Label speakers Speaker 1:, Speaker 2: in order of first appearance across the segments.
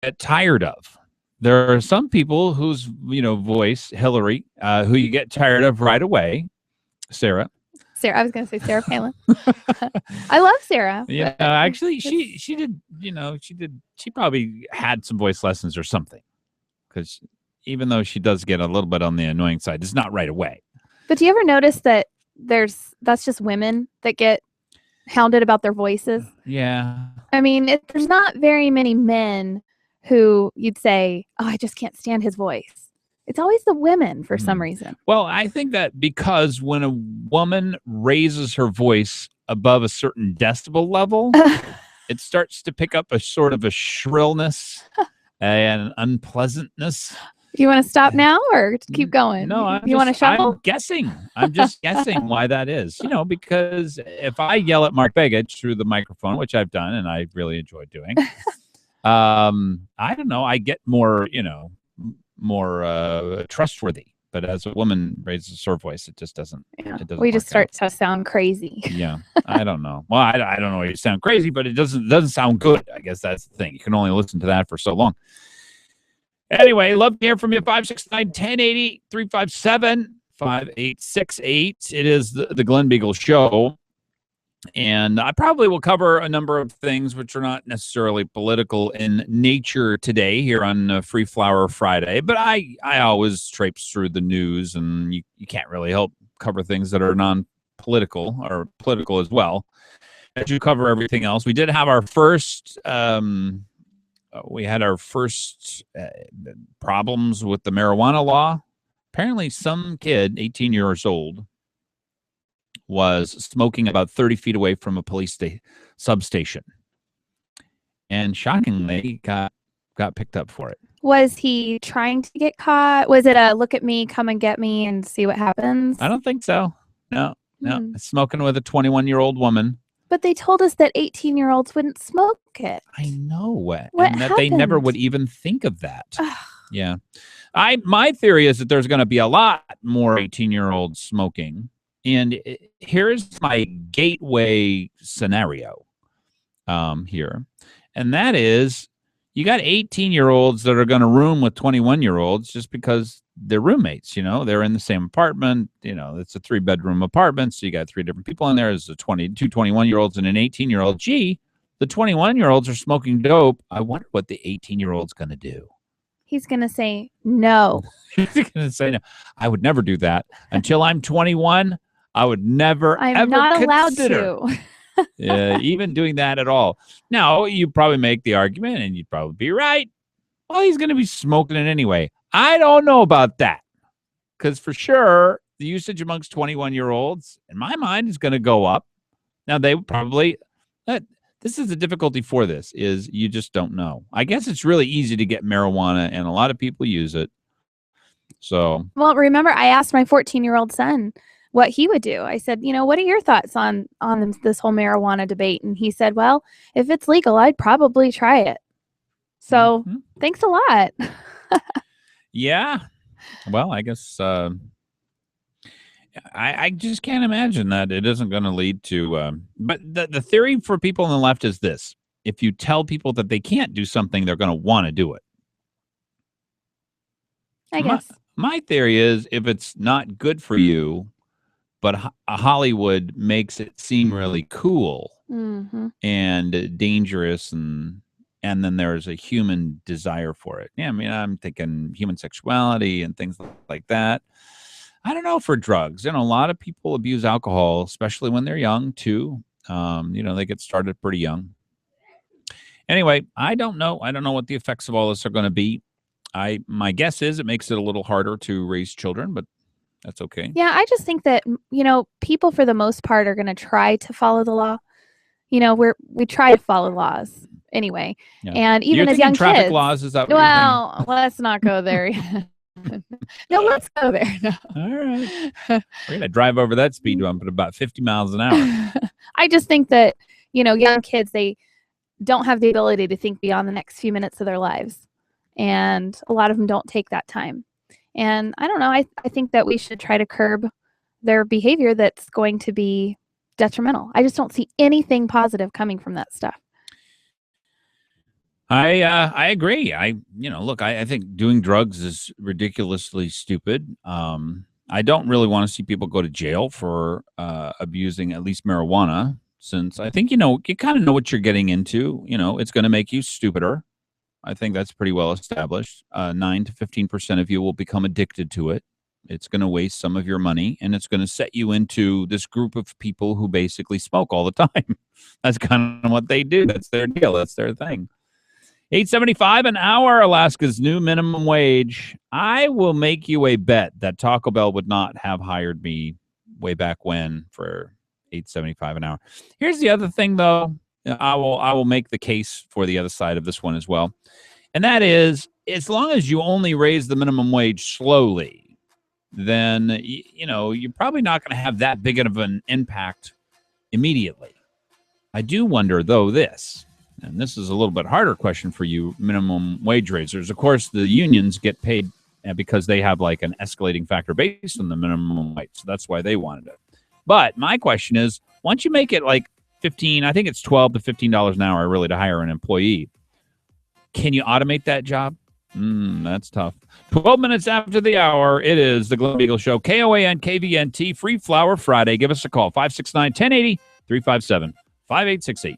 Speaker 1: get tired of. There are some people whose voice, Hillary, who you get tired of right away. Sarah.
Speaker 2: Sarah, I was going to say Sarah Palin. I love Sarah.
Speaker 1: Yeah, actually, she did. She probably had some voice lessons or something, because even though she does get a little bit on the annoying side, it's not right away.
Speaker 2: But do you ever notice that that's just women that get hounded about their voices?
Speaker 1: Yeah.
Speaker 2: I mean, there's not very many men who you'd say, "Oh, I just can't stand his voice." It's always the women for some reason.
Speaker 1: Well, I think that because when a woman raises her voice above a certain decibel level, it starts to pick up a sort of a shrillness and unpleasantness.
Speaker 2: You want to stop now or keep going?
Speaker 1: No,
Speaker 2: you want to shuffle?
Speaker 1: I'm guessing. I'm just guessing why that is. Because if I yell at Mark Begich through the microphone, which I've done and I really enjoy doing, I don't know. I get more, more trustworthy. But as a woman raises her voice, it just doesn't.
Speaker 2: Yeah.
Speaker 1: It doesn't
Speaker 2: we just start
Speaker 1: out.
Speaker 2: to sound crazy.
Speaker 1: Yeah, I don't know. Well, I don't know. You sound crazy, but it doesn't sound good. I guess that's the thing. You can only listen to that for so long. Anyway, love to hear from you. 569-1080, 357-5868. It is the Glen Biegel Show. And I probably will cover a number of things which are not necessarily political in nature today here on Free Flower Friday. But I always traipse through the news, and you can't really help cover things that are non-political or political as well as you cover everything else. We did have our first problems with the marijuana law. Apparently some kid, 18 years old, was smoking about 30 feet away from a police substation. And shockingly, got picked up for it.
Speaker 2: Was he trying to get caught? Was it a look at me, come and get me and see what happens?
Speaker 1: I don't think so. No. Smoking with a 21-year-old woman.
Speaker 2: But they told us that 18-year-olds wouldn't smoke it.
Speaker 1: I know.
Speaker 2: What
Speaker 1: and that
Speaker 2: happened?
Speaker 1: They never would even think of that. Yeah. My theory is that there's going to be a lot more 18-year-olds smoking. And here's my gateway scenario here. And that is, you got 18-year-olds that are going to room with 21-year-olds just because they're roommates. They're in the same apartment. It's a 3-bedroom apartment. So you got 3 different people in there. There's two 21-year-olds and an 18-year-old. Gee, the 21-year-olds are smoking dope. I wonder what the 18-year-old's going to do.
Speaker 2: He's going to say no.
Speaker 1: He's going to say no. I would never do that. Until I'm 21, I would never,
Speaker 2: I'm not allowed to.
Speaker 1: Even doing that at all. Now, you probably make the argument, and you'd probably be right. Well, he's going to be smoking it anyway. I don't know about that. Because for sure, the usage amongst 21-year-olds, in my mind, is going to go up. Now, they probably... This is the difficulty for this, is you just don't know. I guess it's really easy to get marijuana, and a lot of people use it. So...
Speaker 2: Well, remember, I asked my 14-year-old son what he would do. I said, what are your thoughts on this whole marijuana debate? And he said, well, if it's legal, I'd probably try it. So thanks a lot.
Speaker 1: Yeah. Well, I guess I just can't imagine that it isn't going to lead to. But the theory for people on the left is this. If you tell people that they can't do something, they're going to want to do it.
Speaker 2: I guess.
Speaker 1: My theory is if it's not good for you, but Hollywood makes it seem really cool and dangerous, and then there's a human desire for it. Yeah, I mean, I'm thinking human sexuality and things like that. I don't know for drugs. A lot of people abuse alcohol, especially when they're young, too. They get started pretty young. Anyway, I don't know. I don't know what the effects of all this are going to be. My guess is it makes it a little harder to raise children, but that's okay.
Speaker 2: Yeah, I just think that, people for the most part are going to try to follow the law. We try to follow laws ananyway. Yeah. And even as young
Speaker 1: traffic
Speaker 2: kids.
Speaker 1: Laws, is that what
Speaker 2: well, let's not go there. No, let's go there. No.
Speaker 1: All right. We're going to drive over that speed bump at about 50 miles an hour.
Speaker 2: I just think that, young kids, they don't have the ability to think beyond the next few minutes of their lives. And a lot of them don't take that time. And I don't know, I think that we should try to curb their behavior that's going to be detrimental. I just don't see anything positive coming from that stuff.
Speaker 1: I agree. Look, I think doing drugs is ridiculously stupid. I don't really want to see people go to jail for abusing at least marijuana, since I think you kind of know what you're getting into. It's going to make you stupider. I think that's pretty well established. 9 to 15% of you will become addicted to it. It's going to waste some of your money, and it's going to set you into this group of people who basically smoke all the time. That's kind of what they do. That's their deal. That's their thing. 8.75 an hour, Alaska's new minimum wage. I will make you a bet that Taco Bell would not have hired me way back when for 8.75 an hour. Here's the other thing, though. I will make the case for the other side of this one as well. And that is, as long as you only raise the minimum wage slowly, then you're probably not going to have that big of an impact immediately. I do wonder, though, this, and this is a little bit harder question for you minimum wage raisers. Of course, the unions get paid because they have like an escalating factor based on the minimum wage. So that's why they wanted it. But my question is, once you make it like 15, I think it's $12 to $15 an hour really to hire an employee. Can you automate that job? That's tough. 12 minutes after the hour, it is the Glen Biegel Show. KOAN, KVNT, Free Flower Friday. Give us a call, 569-1080, 357-5868.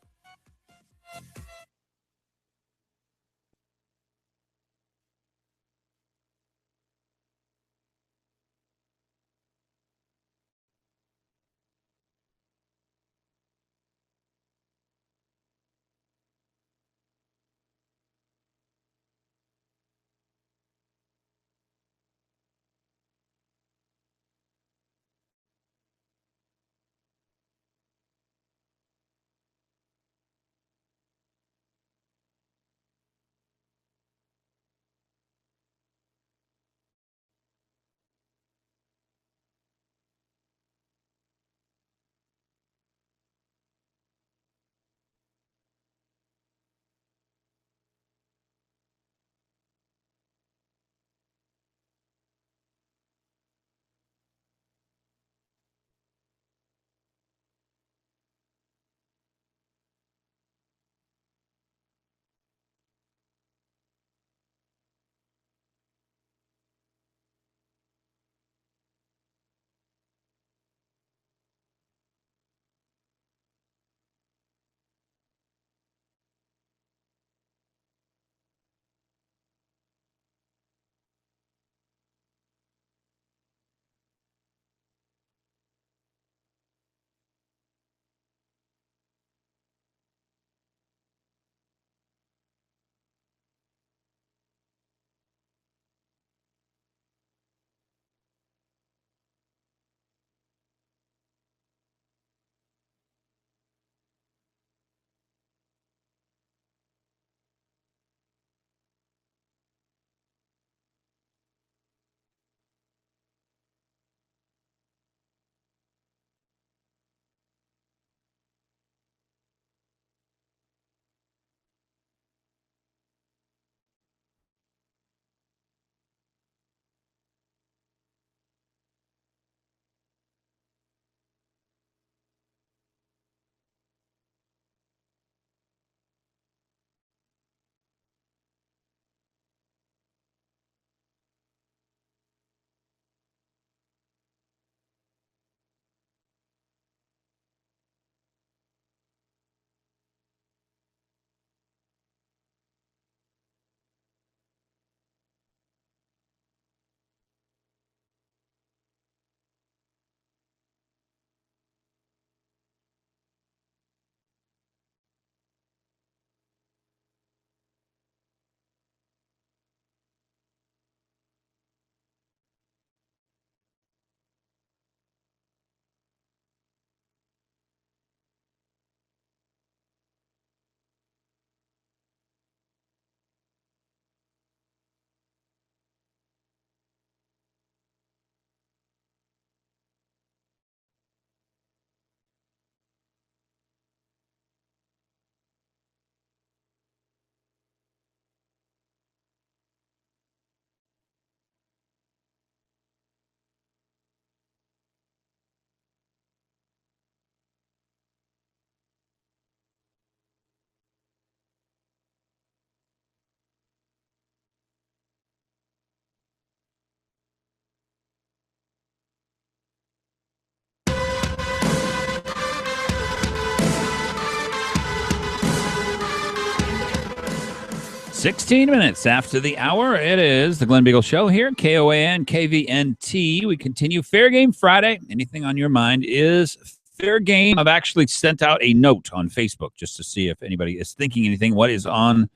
Speaker 1: 16 minutes after the hour, it is the Glen Biegel Show here, KOAN, KVNT. We continue Fair Game Friday. Anything on your mind is fair game. I've actually sent out a note on Facebook just to see if anybody is thinking anything. What is on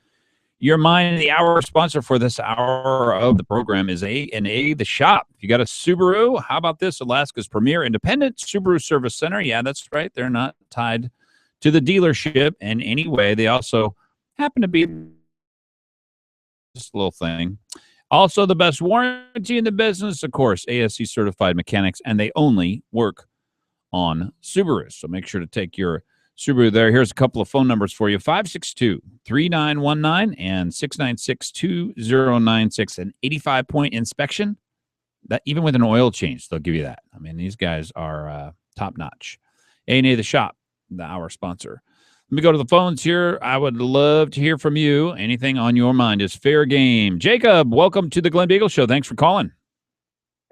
Speaker 1: your mind? The hour sponsor for this hour of the program is A&A The Shop. If you got a Subaru, how about this? Alaska's premier independent Subaru service center. Yeah, that's right. They're not tied to the dealership in any way. They also happen to be this little thing. Also, the best warranty in the business, of course, ASC certified mechanics, and they only work on Subaru. So make sure to take your Subaru there. Here's a couple of phone numbers for you: 562-3919 and 696-2096. An 85-point inspection. That even with an oil change, they'll give you that. I mean, these guys are top notch. A&A The Shop, the hour sponsor. Let me go to the phones here. I would love to hear from you. Anything on your mind is fair game. Jacob, welcome to the Glen Biegel Show. Thanks for calling.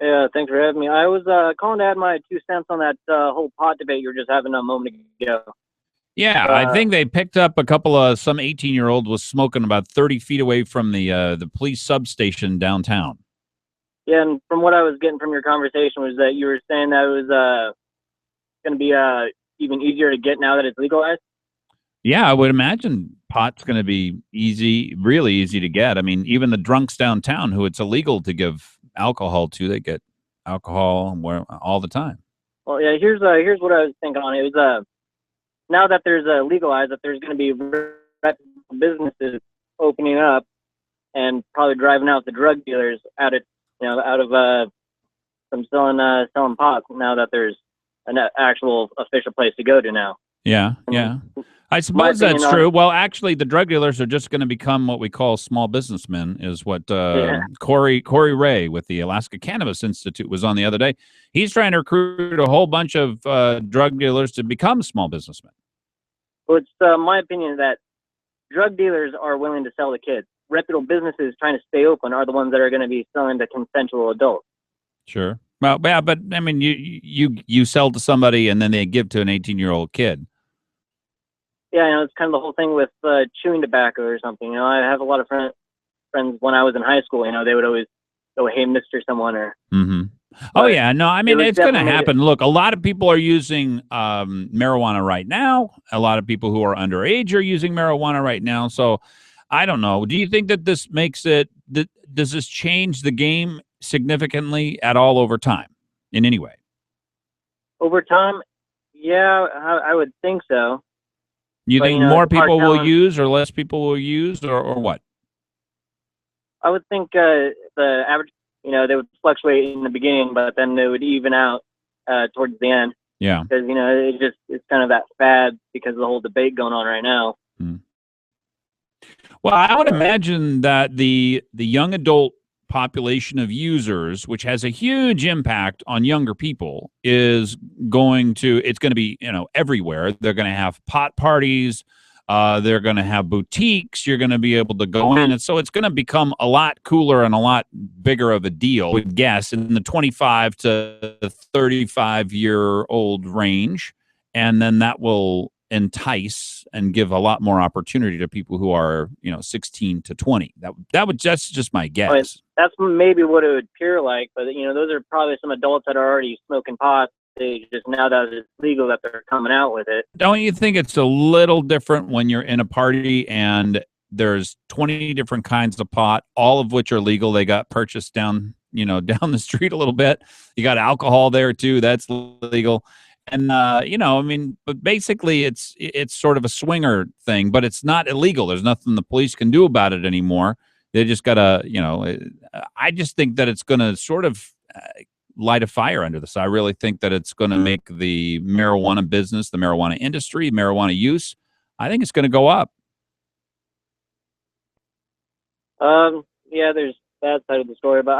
Speaker 3: Yeah, thanks for having me. I was calling to add my 2 cents on that whole pot debate you were just having a moment ago.
Speaker 1: Yeah, I think they picked up a couple of some 18-year-old was smoking about 30 feet away from the police substation downtown.
Speaker 3: Yeah, and from what I was getting from your conversation was that you were saying that it was going to be even easier to get now that it's legalized.
Speaker 1: Yeah, I would imagine pot's going to be easy, really easy to get. I mean, even the drunks downtown who it's illegal to give alcohol to, they get alcohol all the time.
Speaker 3: Well, yeah, here's what I was thinking on it. It was now that there's legalized, that there's going to be businesses opening up and probably driving out the drug dealers out of from selling pot. Now that there's an actual official place to go to now.
Speaker 1: Yeah, yeah. I suppose that's true. Well, actually, the drug dealers are just going to become what we call small businessmen, is what Corey Ray with the Alaska Cannabis Institute was on the other day. He's trying to recruit a whole bunch of drug dealers to become small businessmen.
Speaker 3: Well, it's my opinion that drug dealers are willing to sell to kids. Reputable businesses trying to stay open are the ones that are going to be selling to consensual adults.
Speaker 1: Sure. Well, yeah, but I mean, you sell to somebody and then they give to an 18-year-old kid.
Speaker 3: Yeah, it's kind of the whole thing with chewing tobacco or something. I have a lot of friends when I was in high school. They would always go, "Hey, Mr. Someone," or.
Speaker 1: Mm-hmm. Oh yeah, no, I mean it's going to happen. Look, a lot of people are using marijuana right now. A lot of people who are underage are using marijuana right now. So, I don't know. Do you think that this makes it? Does this change the game significantly at all over time, in any way?
Speaker 3: Over time, yeah, I would think so.
Speaker 1: You think more people will use or less people will use or what?
Speaker 3: I would think the average, they would fluctuate in the beginning, but then they would even out towards the end.
Speaker 1: Yeah.
Speaker 3: Because, it's kind of that fad because of the whole debate going on right now.
Speaker 1: Mm. Well, I would imagine that the young adult population of users, which has a huge impact on younger people, it's going to be, everywhere. They're going to have pot parties. They're going to have boutiques. You're going to be able to go in. And so it's going to become a lot cooler and a lot bigger of a deal, I would guess, in the 25 to 35-year-old range. And then that will entice and give a lot more opportunity to people who are 16 to 20. That's just my guess.
Speaker 3: Well, that's maybe what it would appear like, but those are probably some adults that are already smoking pot. They just, now that it's legal, that they're coming out with it.
Speaker 1: Don't you think it's a little different when you're in a party and there's 20 different kinds of pot, all of which are legal? They got purchased down the street a little bit. You got alcohol there too, that's legal. And, but basically it's sort of a swinger thing, but it's not illegal. There's nothing the police can do about it anymore. They just got to, I just think that it's going to sort of light a fire under this. I really think that it's going to make the marijuana business, the marijuana industry, marijuana use, I think it's going to go up.
Speaker 3: Yeah, there's that side of the story, but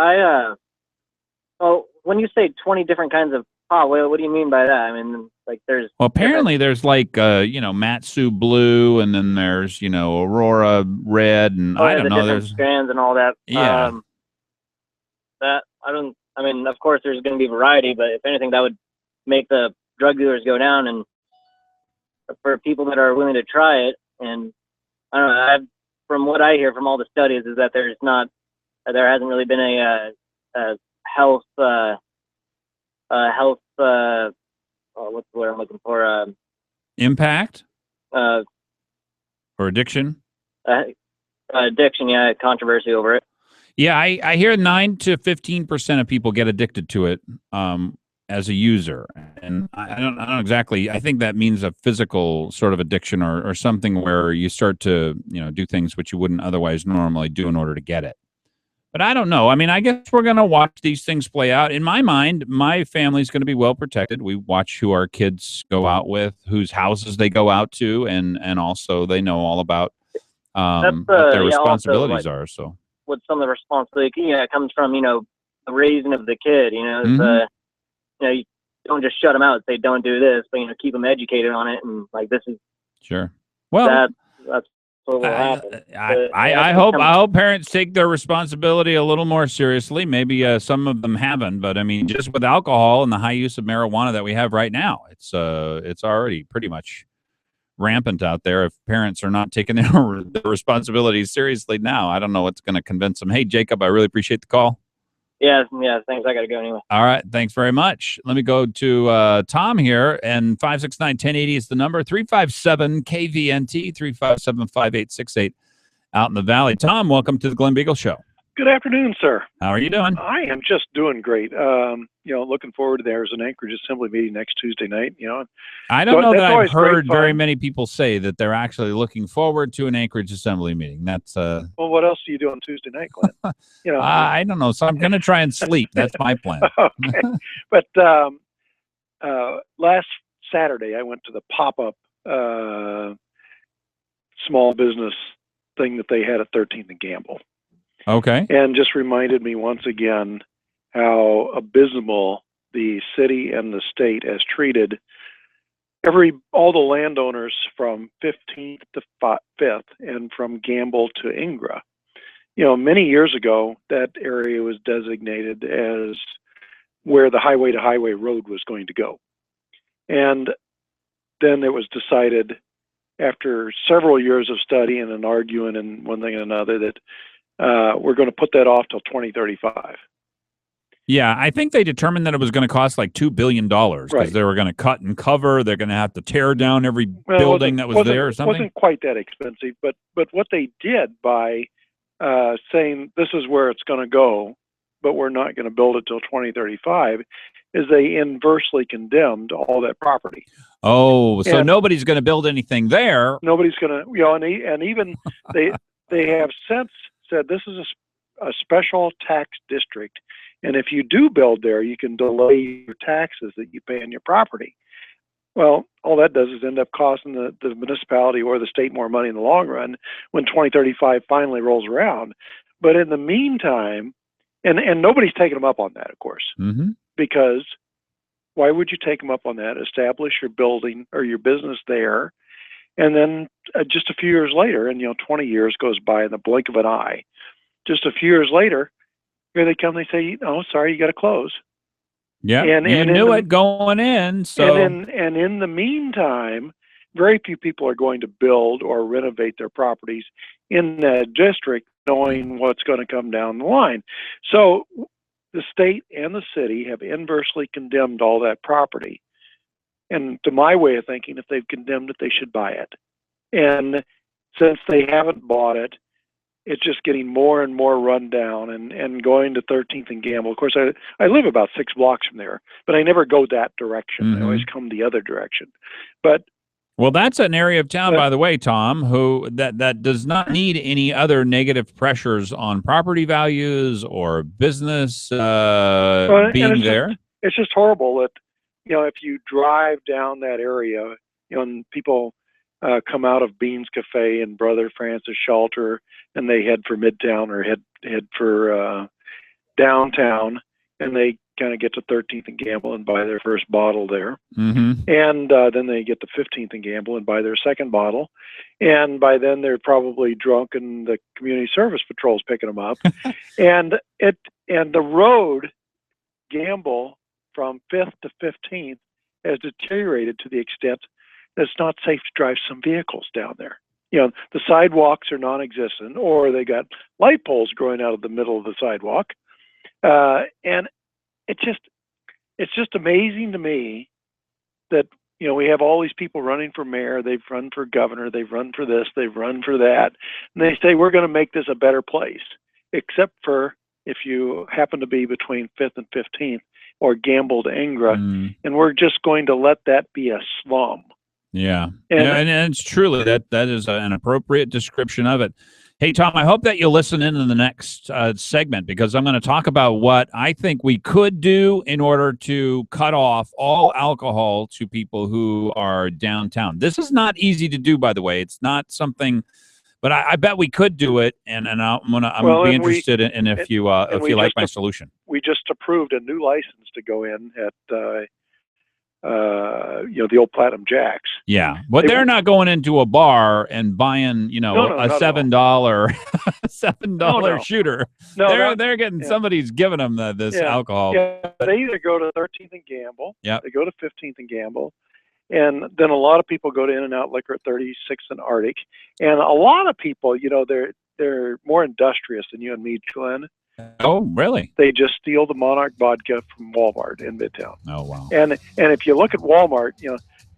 Speaker 3: when you say 20 different kinds of pot, what do you mean by that? I mean, like there's...
Speaker 1: Well, apparently there's like, Matsu Blue, and then there's, Aurora Red, and I don't know. There's
Speaker 3: strands and all that.
Speaker 1: Yeah.
Speaker 3: Of course there's going to be variety, but if anything, that would make the drug dealers go down, and for people that are willing to try it. And I don't know, from what I hear from all the studies is that there hasn't really been a health what's the word I'm looking for?
Speaker 1: Impact
Speaker 3: Or
Speaker 1: addiction.
Speaker 3: Addiction, yeah, controversy over it.
Speaker 1: Yeah, I hear 9 to 15% of people get addicted to it as a user, and I don't exactly. I think that means a physical sort of addiction or something where you start to do things which you wouldn't otherwise normally do in order to get it. But I don't know. I mean, I guess we're going to watch these things play out. In my mind, my family's going to be well protected. We watch who our kids go out with, whose houses they go out to, and also they know all about what their responsibilities
Speaker 3: also,
Speaker 1: are. So.
Speaker 3: What some of the responsibility, it comes from, the raising of the kid, you don't just shut them out and say, don't do this, but, keep them educated on it. And this is
Speaker 1: sure. Well,
Speaker 3: that's what will happen.
Speaker 1: I hope parents take their responsibility a little more seriously. Maybe some of them haven't, but I mean, just with alcohol and the high use of marijuana that we have right now, it's already pretty much rampant out there. If parents are not taking their responsibilities seriously now, I don't know what's going to convince them. Hey, Jacob, I really appreciate the call.
Speaker 3: Yeah, thanks. I got to go anyway.
Speaker 1: All right, thanks very much. Let me go to Tom here, and 569-1080 is the number, 357-KVNT, 357-5868 out in the Valley. Tom, welcome to the Glen Biegel Show.
Speaker 4: Good afternoon, sir.
Speaker 1: How are you doing?
Speaker 4: I am just doing great. Looking forward to there's an Anchorage Assembly meeting next Tuesday night.
Speaker 1: I don't know that I've heard very many people say that they're actually looking forward to an Anchorage Assembly meeting. That's
Speaker 4: well, what else do you do on Tuesday night, Glenn?
Speaker 1: I don't know. So I'm going to try and sleep. That's my plan.
Speaker 4: Okay, but last Saturday I went to the pop-up small business thing that they had at 13th and Gamble.
Speaker 1: Okay.
Speaker 4: And just reminded me once again how abysmal the city and the state has treated all the landowners from 15th to 5th and from Gamble to Ingra. Many years ago, that area was designated as where the highway to highway road was going to go. And then it was decided after several years of study and arguing and one thing and another that we're going to put that off till 2035.
Speaker 1: Yeah, I think they determined that it was going to cost like $2 billion because
Speaker 4: right.
Speaker 1: They were going to cut and cover. They're going to have to tear down every building that was there or something.
Speaker 4: It wasn't quite that expensive, but what they did by saying this is where it's going to go, but we're not going to build it till 2035, is they inversely condemned all that property.
Speaker 1: Oh, so nobody's going to build anything there.
Speaker 4: Nobody's going to, and even they have since said this is a special tax district, and if you do build there, you can delay your taxes that you pay on your property. Well, all that does is end up costing the municipality or the state more money in the long run when 2035 finally rolls around. But in the meantime, and nobody's taking them up on that, of course, because why would you take them up on that? Establish your building or your business there, and then just a few years later, and 20 years goes by in the blink of an eye. Just a few years later, here they come. They say, "Oh, sorry, you got to close."
Speaker 1: Yeah, and you knew it going in. So,
Speaker 4: and in the meantime, very few people are going to build or renovate their properties in that district, knowing what's going to come down the line. So, the state and the city have inversely condemned all that property. And to my way of thinking, if they've condemned it, they should buy it. And since they haven't bought it, it's just getting more and more run down and going to 13th and Gamble. Of course, I live about 6 blocks from there, but I never go that direction. I always come the other direction.
Speaker 1: Well, that's an area of town, by the way, Tom, who that does not need any other negative pressures on property values or business being there.
Speaker 4: It's just horrible that, if you drive down that area, and people come out of Beans Cafe and Brother Francis Shelter, and they head for Midtown or head for downtown, and they kind of get to 13th and Gamble and buy their first bottle there. And then they get to 15th and Gamble and buy their second bottle. And by then they're probably drunk and the community service patrol's picking them up. and the road, Gamble, from 5th to 15th has deteriorated to the extent that it's not safe to drive some vehicles down there. the sidewalks are non-existent, or they got light poles growing out of the middle of the sidewalk. And it's just amazing to me that, we have all these people running for mayor. They've run for governor. They've run for this. They've run for that. And they say, we're going to make this a better place, except for if you happen to be between 5th and 15th or Gamble to Ingra. And we're just going to let that be a slum.
Speaker 1: Yeah. And it's truly that is an appropriate description of it. Hey, Tom, I hope that you'll listen in the next segment, because I'm going to talk about what I think we could do in order to cut off all alcohol to people who are downtown. This is not easy to do, by the way. It's not something, but I bet we could do it, and I'm gonna be interested in if you like my solution.
Speaker 4: We just approved a new license to go in at the old Platinum Jacks.
Speaker 1: Yeah, but they're not going into a bar and buying, a $7 shooter. They're getting somebody's giving them this alcohol.
Speaker 4: Yeah, they either go to 13th and Gamble.
Speaker 1: Yeah,
Speaker 4: they go to 15th and Gamble, and then a lot of people go to In-N-Out Liquor at 36th and Arctic. And a lot of people, they're more industrious than you and me, Glenn.
Speaker 1: Oh, really?
Speaker 4: They just steal the Monarch vodka from Walmart in Midtown.
Speaker 1: Oh, wow.
Speaker 4: And if you look at Walmart,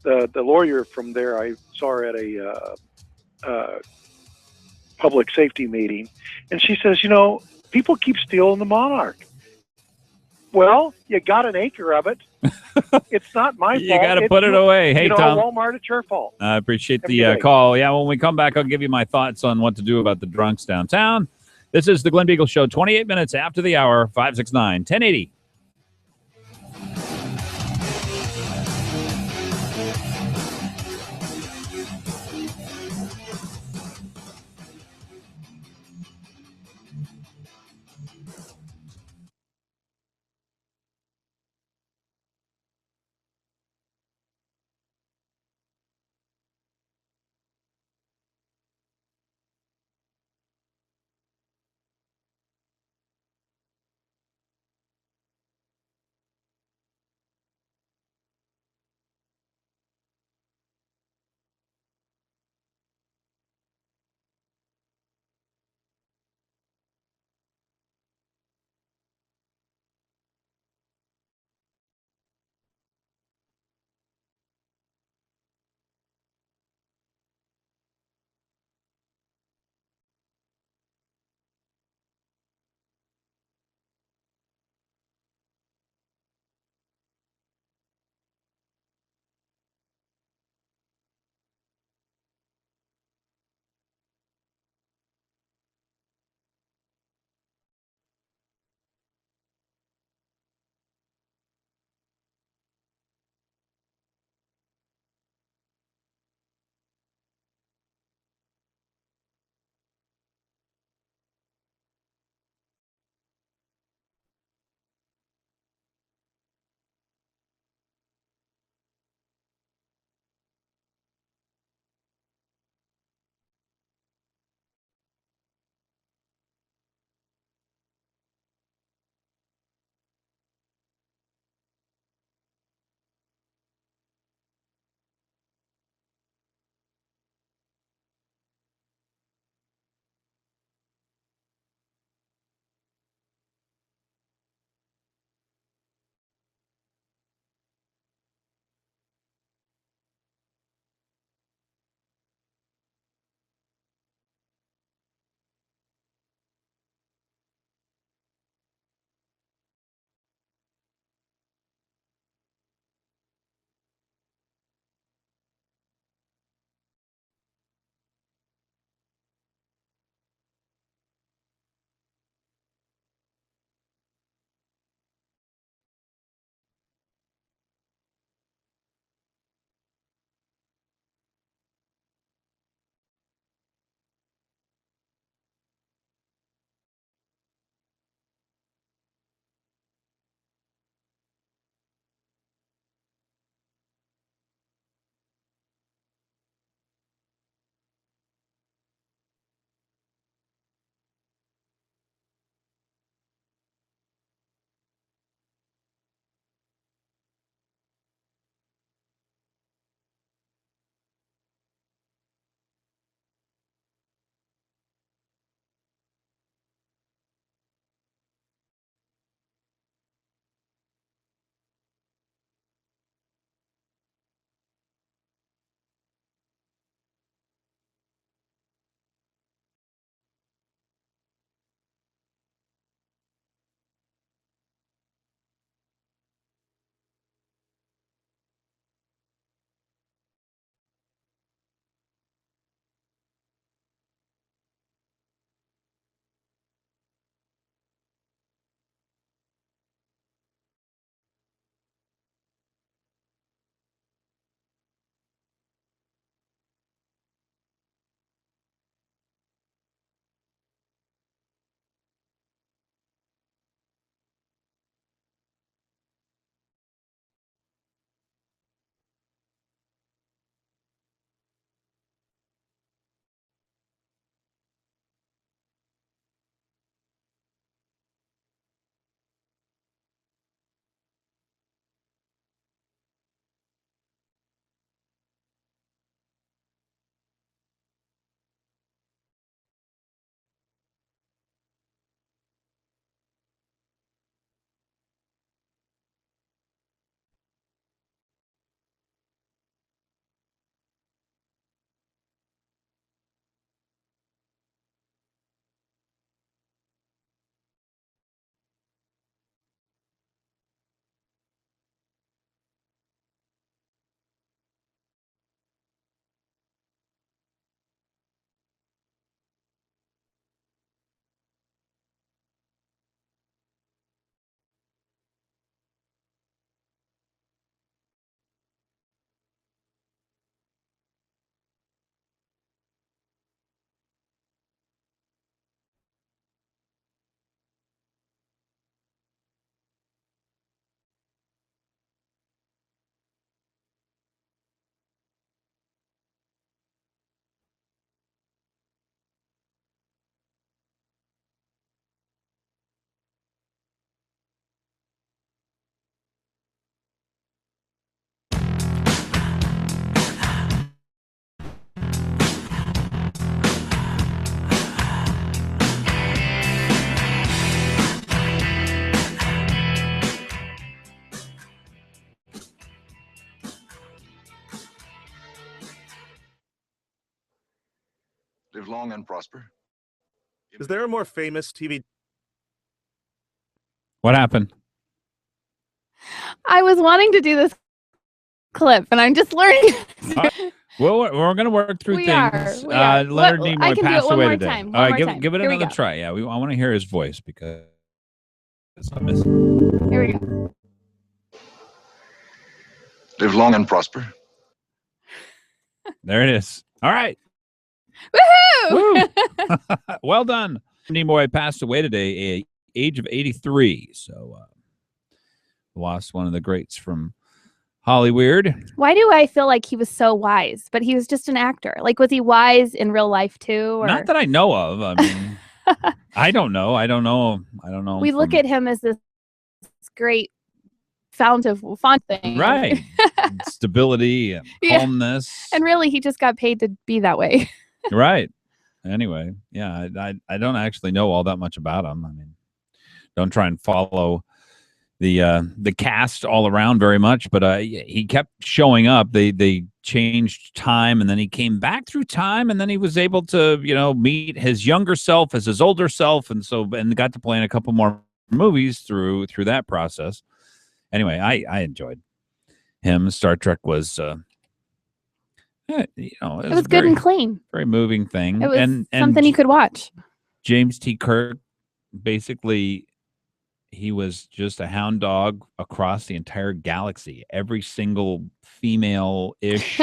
Speaker 4: the lawyer from there, I saw her at a public safety meeting, and she says, people keep stealing the Monarch. Well, you got an acre of it. It's not my fault.
Speaker 1: You got to put it away. Hey, Tom.
Speaker 4: Walmart, it's your fault.
Speaker 1: I appreciate the call. Yeah, when we come back, I'll give you my thoughts on what to do about the drunks downtown. This is the Glen Biegel Show, 28 minutes after the hour, 569-1080.
Speaker 5: long and prosper.
Speaker 6: Is there a more famous TV?
Speaker 1: What happened?
Speaker 2: I was wanting to do this clip, and I'm just learning.
Speaker 1: Well, we're going to work through
Speaker 2: We
Speaker 1: things.
Speaker 2: are.
Speaker 1: Leonard Nimoy
Speaker 2: I can do it
Speaker 1: passed
Speaker 2: one
Speaker 1: away
Speaker 2: more
Speaker 1: today.
Speaker 2: time.
Speaker 1: All
Speaker 2: One
Speaker 1: right,
Speaker 2: more
Speaker 1: give
Speaker 2: time.
Speaker 1: it
Speaker 2: Here we
Speaker 1: another
Speaker 2: go.
Speaker 1: try. Yeah, I want to hear his voice because I miss it.
Speaker 2: Here we go.
Speaker 5: Live long and prosper.
Speaker 1: There it is. All right.
Speaker 2: Woohoo!
Speaker 1: Woo! Well done. Nimoy passed away today, age of 83. So lost one of the greats from Hollywood.
Speaker 2: Why do I feel like he was so wise, but he was just an actor? Like, was he wise in real life too? Or...
Speaker 1: Not that I know of. I mean, I don't know.
Speaker 2: We look at him as this great font thing.
Speaker 1: Right. Stability and calmness.
Speaker 2: And really, he just got paid to be that way.
Speaker 1: Right. Anyway, yeah, I don't actually know all that much about him. I mean, don't try and follow the cast all around very much, but he kept showing up. They changed time, and then he came back through time, and then he was able to meet his younger self as his older self, and got to play in a couple more movies through that process. Anyway, I enjoyed him. Star Trek was it was
Speaker 2: good and clean.
Speaker 1: Very moving thing.
Speaker 2: It was
Speaker 1: and
Speaker 2: something you could watch.
Speaker 1: James T. Kirk, basically, he was just a hound dog across the entire galaxy. Every single female-ish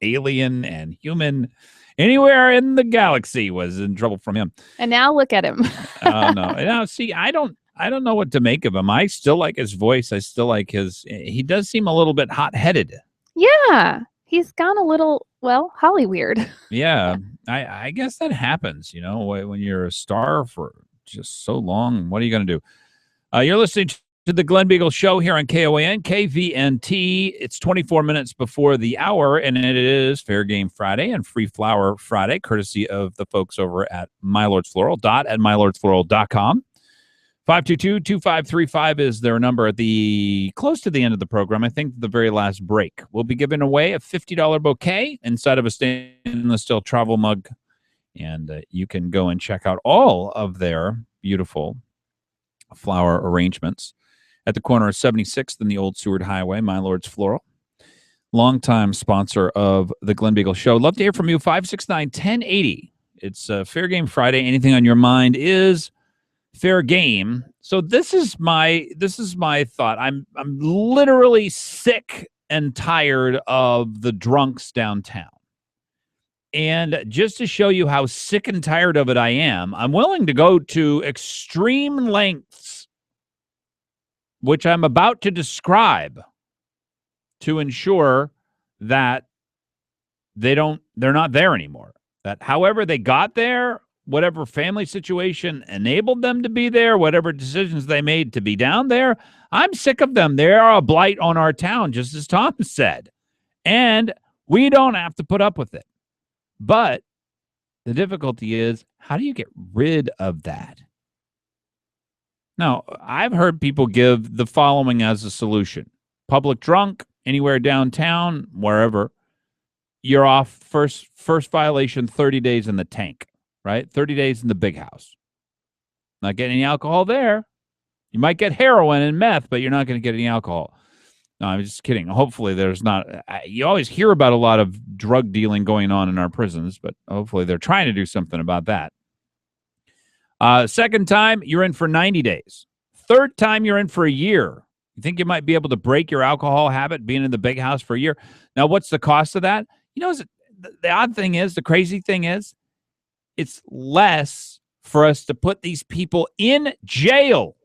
Speaker 1: alien and human anywhere in the galaxy was in trouble from him.
Speaker 2: And now look at him.
Speaker 1: Oh, no. Now, see, I don't know what to make of him. I still like his voice. I still like he does seem a little bit hot-headed.
Speaker 2: Yeah. He's gone a little, Holly weird.
Speaker 1: Yeah. I guess that happens, when you're a star for just so long. What are you going to do? You're listening to the Glen Biegel Show here on KOAN, KVNT. It's 24 minutes before the hour, and it is Fair Game Friday and Free Flower Friday, courtesy of the folks over at mylordsfloral.com. 522-2535 is their number at close to the end of the program. I think the very last break. We'll be giving away a $50 bouquet inside of a stainless steel travel mug. And you can go and check out all of their beautiful flower arrangements at the corner of 76th and the Old Seward Highway, My Lord's Floral. Longtime sponsor of the Glen Biegel Show. Love to hear from you, 569-1080. It's Fair Game Friday. Anything on your mind is fair game. So this is my thought. I'm literally sick and tired of the drunks downtown. And just to show you how sick and tired of it I am, I'm willing to go to extreme lengths, which I'm about to describe, to ensure that they're not there anymore. That however they got there, whatever family situation enabled them to be there, whatever decisions they made to be down there, I'm sick of them. They are a blight on our town, just as Tom said. And we don't have to put up with it. But the difficulty is, how do you get rid of that? Now, I've heard people give the following as a solution. Public drunk, anywhere downtown, wherever, you're off first violation, 30 days in the tank, right? 30 days in the big house. Not getting any alcohol there. You might get heroin and meth, but you're not going to get any alcohol. No, I'm just kidding. Hopefully there's not. You always hear about a lot of drug dealing going on in our prisons, but hopefully they're trying to do something about that. Second time, you're in for 90 days. Third time, you're in for a year. You think you might be able to break your alcohol habit being in the big house for a year? Now, what's the cost of that? The odd thing is, the crazy thing is, it's less for us to put these people in jail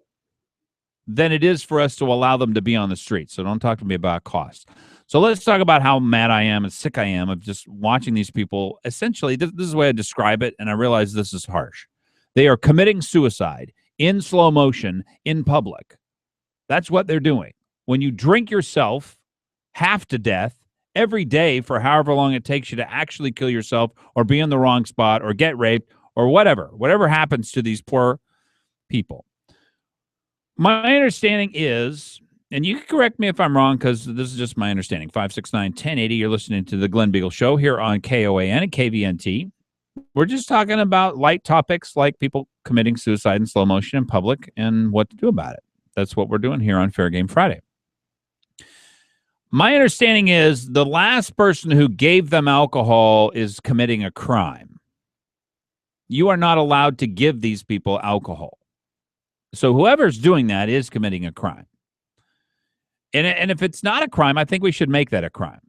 Speaker 1: than it is for us to allow them to be on the street. So don't talk to me about cost. So let's talk about how mad I am and sick I am of just watching these people. Essentially, this is the way I describe it, and I realize this is harsh. They are committing suicide in slow motion in public. That's what they're doing. When you drink yourself half to death every day for however long it takes you to actually kill yourself or be in the wrong spot or get raped or whatever happens to these poor people. My understanding is and you can correct me if I'm wrong, because this is just my understanding. 569-1080, you're listening to the Glen Biegel Show here on KOAN and KVNT. We're just talking about light topics like people committing suicide in slow motion in public and what to do about it. That's what we're doing here on Fair Game Friday. My understanding is the last person who gave them alcohol is committing a crime. You are not allowed to give these people alcohol. So whoever's doing that is committing a crime. And if it's not a crime, I think we should make that a crime.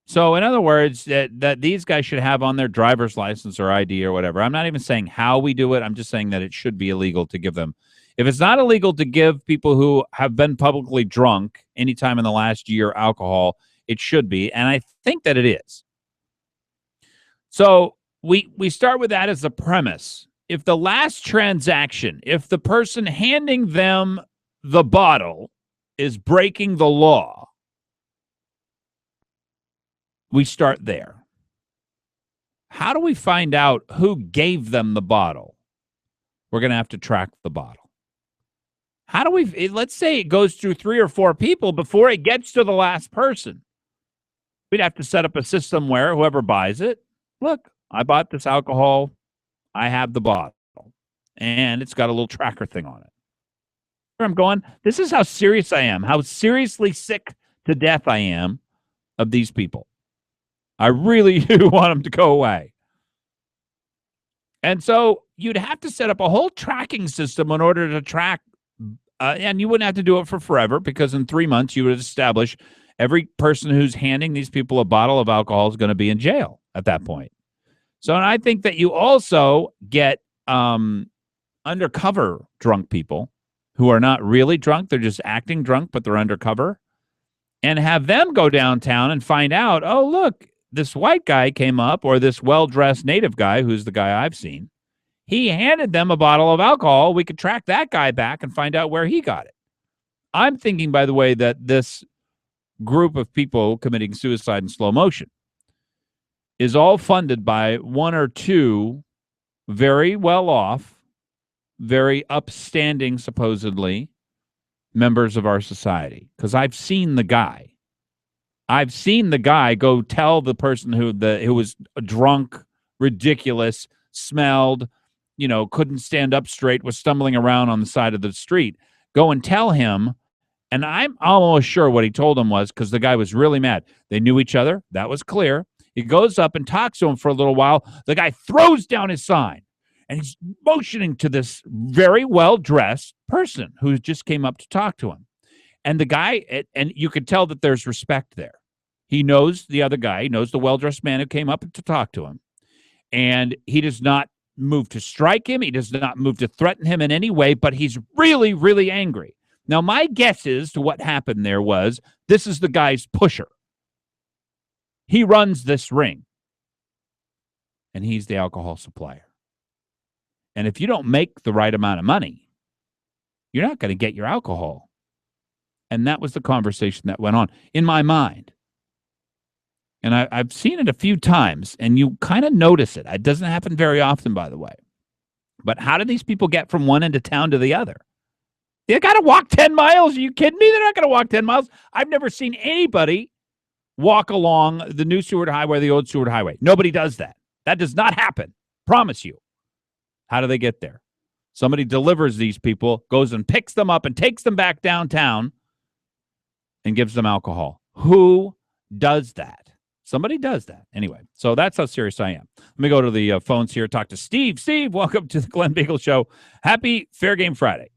Speaker 1: So in other words, that these guys should have on their driver's license or ID or whatever. I'm not even saying how we do it. I'm just saying that it should be illegal to give them. If it's not illegal to give people who have been publicly drunk anytime in the last year alcohol, it should be. And I think that it is. So we start with that as the premise. If the last transaction, if the person handing them the bottle is breaking the law, we start there. How do we find out who gave them the bottle? We're going to have to track the bottle. How do we, let's say it goes through 3 or 4 people before it gets to the last person. We'd have to set up a system where whoever buys it, look, I bought this alcohol, I have the bottle, and it's got a little tracker thing on it. Where I'm going, this is how serious I am, how seriously sick to death I am of these people. I really do want them to go away. And so you'd have to set up a whole tracking system in order to track, and you wouldn't have to do it for forever, because in 3 months you would establish every person who's handing these people a bottle of alcohol is going to be in jail at that point. So and I think that you also get undercover drunk people who are not really drunk. They're just acting drunk, but they're undercover, and have them go downtown and find out, oh, look, this white guy came up, or this well-dressed native guy, who's the guy I've seen. He handed them a bottle of alcohol. We could track that guy back and find out where he got it. I'm thinking, by the way, that this group of people committing suicide in slow motion is all funded by 1 or 2 very well-off, very upstanding, supposedly, members of our society. Because I've seen the guy. I've seen the guy go tell the person who was drunk, ridiculous, smelled, couldn't stand up straight, was stumbling around on the side of the street. Go and tell him, and I'm almost sure what he told him was, because the guy was really mad. They knew each other. That was clear. He goes up and talks to him for a little while. The guy throws down his sign, and he's motioning to this very well-dressed person who just came up to talk to him. And the guy, and you could tell that there's respect there. He knows the other guy. He knows the well-dressed man who came up to talk to him. And he does not move to strike him. He does not move to threaten him in any way, but he's really, really angry. Now, my guess is to what happened there was, this is the guy's pusher. He runs this ring. And he's the alcohol supplier. And if you don't make the right amount of money, you're not going to get your alcohol. And that was the conversation that went on in my mind. And I've seen it a few times, and you kind of notice it. It doesn't happen very often, by the way. But how do these people get from one end of town to the other? They got to walk 10 miles. Are you kidding me? They're not going to walk 10 miles. I've never seen anybody walk along the new Seward Highway, the old Seward Highway. Nobody does that. That does not happen. Promise you. How do they get there? Somebody delivers these people, goes and picks them up and takes them back downtown and gives them alcohol. Who does that? Somebody does that. Anyway, so that's how serious I am. Let me go to the phones here, talk to Steve. Steve, welcome to the Glen Biegel Show. Happy Fair Game Friday.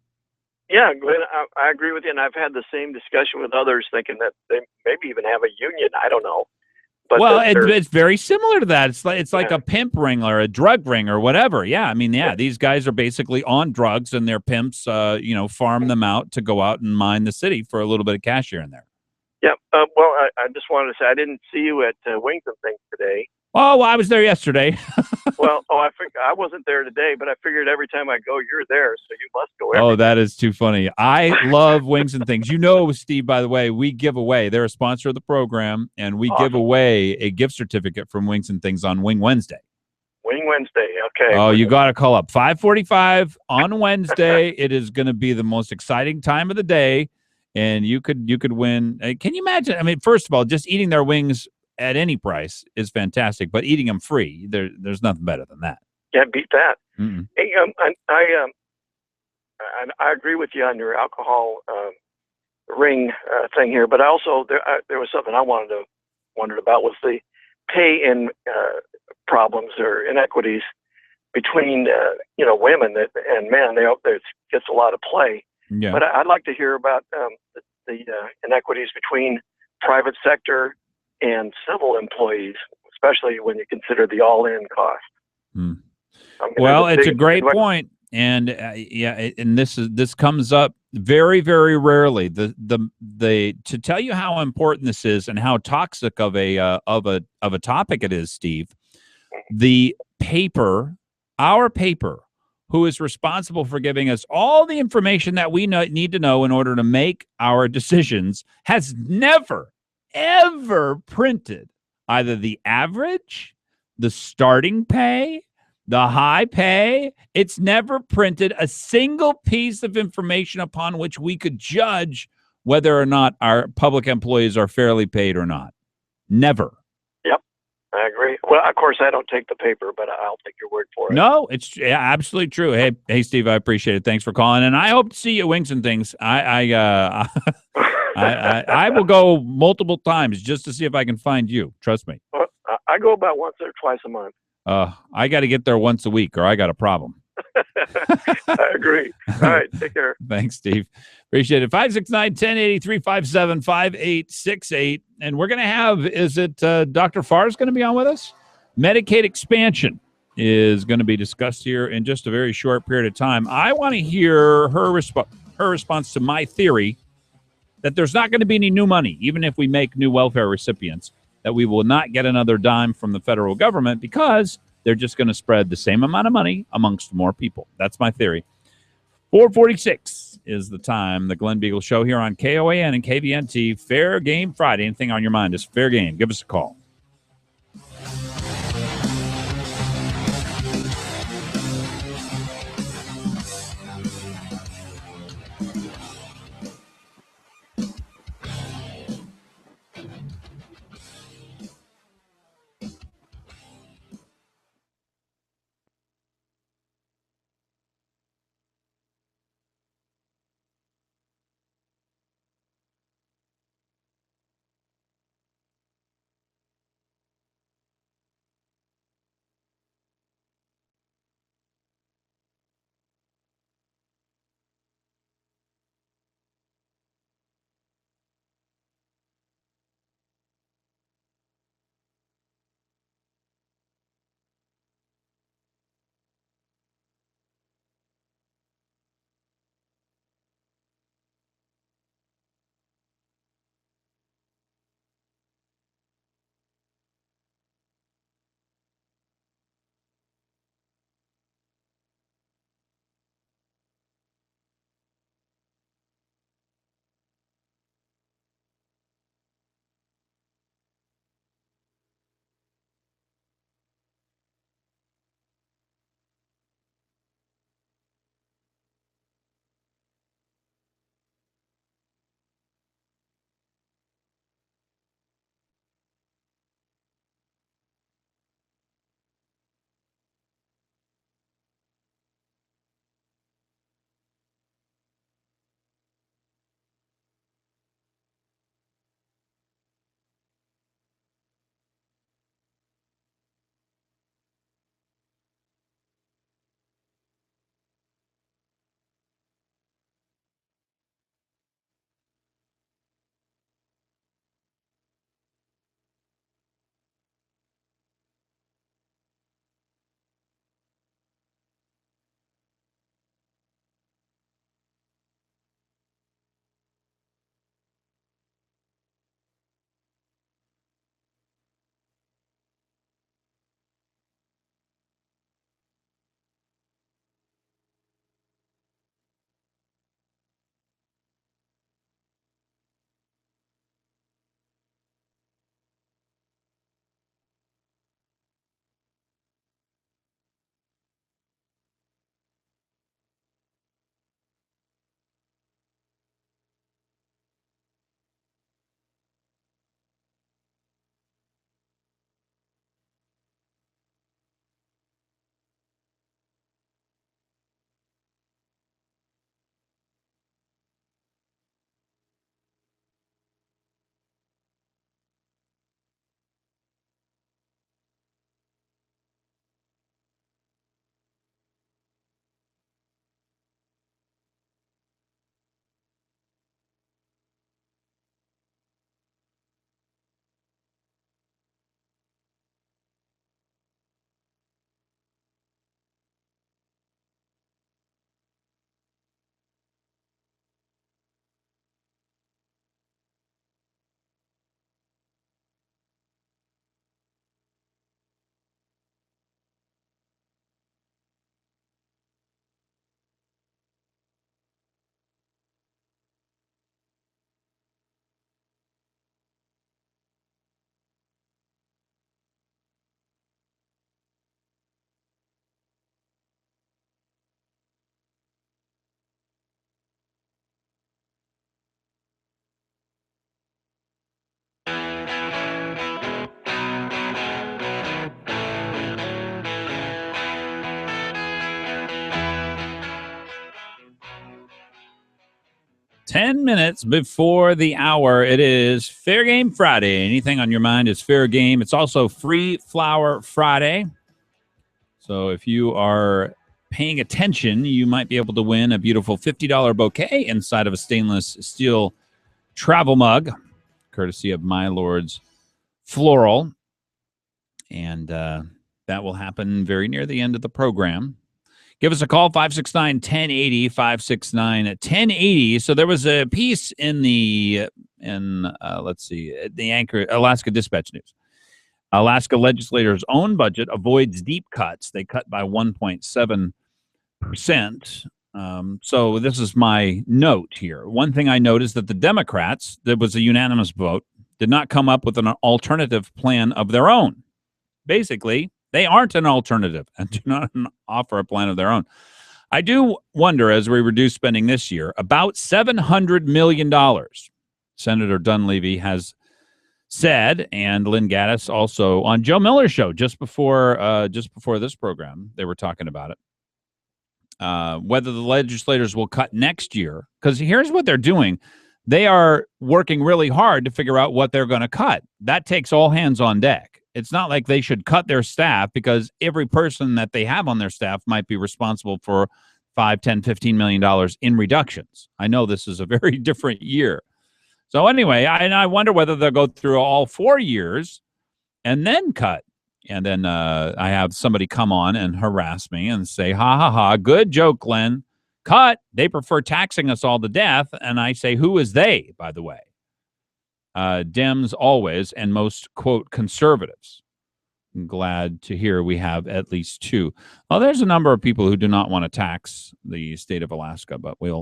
Speaker 7: Yeah, Glenn, I agree with you, and I've had the same discussion with others thinking that they maybe even have a union. I don't know. But
Speaker 1: well, it's very similar to that. It's like a pimp ring or a drug ring or whatever. Yeah, I mean, these guys are basically on drugs, and their pimps, farm them out to go out and mine the city for a little bit of cash here and there.
Speaker 7: Yeah. Well, I just wanted to say I didn't see you at Wings and Things today.
Speaker 1: Oh, well, I was there yesterday.
Speaker 7: I wasn't there today, but I figured every time I go, you're there, so you must go.
Speaker 1: Oh, that is too funny. I love Wings and Things. Steve, by the way, we give away. They're a sponsor of the program, and we give away a gift certificate from Wings and Things on Wing Wednesday.
Speaker 7: Wing Wednesday, okay.
Speaker 1: Oh, you got to call up 5:45 on Wednesday. It is going to be the most exciting time of the day. and you could win. Can you imagine? I mean, first of all, just eating their wings at any price is fantastic, but eating them free, there's nothing better than that.
Speaker 7: Can't beat that.
Speaker 1: Mm-mm.
Speaker 7: Hey, I agree with you on your alcohol ring thing here, but also there was something I wondered about was the pay in problems or inequities between women and men. There gets a lot of play.
Speaker 1: Yeah.
Speaker 7: But I'd like to hear about the inequities between private sector and civil employees, especially when you consider the all-in cost.
Speaker 1: Hmm.
Speaker 7: I mean,
Speaker 1: Well, it's a great point, and and this comes up very, very rarely. The to tell you how important this is and how toxic of a topic it is, Steve. The paper, our paper, who is responsible for giving us all the information that we need to know in order to make our decisions, has never, ever printed either the average, the starting pay, the high pay. It's never printed a single piece of information upon which we could judge whether or not our public employees are fairly paid or not. Never.
Speaker 7: Yep, I agree. Well, of course, I don't take the paper, but I'll take your word for it.
Speaker 1: No, it's absolutely true. Hey, Steve, I appreciate it. Thanks for calling, and I hope to see you at Wings and Things. I will go multiple times just to see if I can find you. Trust me.
Speaker 7: Well, I go about once or twice a month.
Speaker 1: I got to get there once a week, or I got a problem.
Speaker 7: I agree. All right, take care.
Speaker 1: Thanks, Steve. Appreciate it. 569-1083-575868. And we're going to have, is it Dr. Farr is going to be on with us? Medicaid expansion is going to be discussed here in just a very short period of time. I want to hear her response to my theory that there's not going to be any new money, even if we make new welfare recipients, that we will not get another dime from the federal government because they're just going to spread the same amount of money amongst more people. That's my theory. 4:46 is the time. The Glen Biegel Show here on KOAN and KVNT. Fair Game Friday. Anything on your mind is fair game. Give us a call. 10 minutes before the hour. It is Fair Game Friday. Anything on your mind is fair game. It's also Free Flower Friday. So if you are paying attention, you might be able to win a beautiful $50 bouquet inside of a stainless steel travel mug, courtesy of My Lord's Floral. And that will happen very near the end of the program. Give us a call, 569-1080, 569-1080. So there was a piece in the Anchor Alaska Dispatch News. Alaska legislators' own budget avoids deep cuts. They cut by 1.7%. So this is my note here. One thing I noticed that the Democrats, there was a unanimous vote, did not come up with an alternative plan of their own. Basically, they aren't an alternative and do not offer a plan of their own. I do wonder, as we reduce spending this year, about $700 million. Senator Dunleavy has said, and Lynn Gaddis also on Joe Miller's show just before this program, they were talking about it. Whether the legislators will cut next year, because here's what they're doing. They are working really hard to figure out what they're going to cut. That takes all hands on deck. It's not like they should cut their staff, because every person that they have on their staff might be responsible for $5, $10, $15 million in reductions. I know this is a very different year. So anyway, I wonder whether they'll go through all 4 years and then cut. And then I have somebody come on and harass me and say, ha, ha, ha, good joke, Glenn. Cut. They prefer taxing us all to death. And I say, who is they, by the way? Dems always, and most, quote, conservatives. I'm glad to hear we have at least two. Well, there's a number of people who do not want to tax the state of Alaska, but we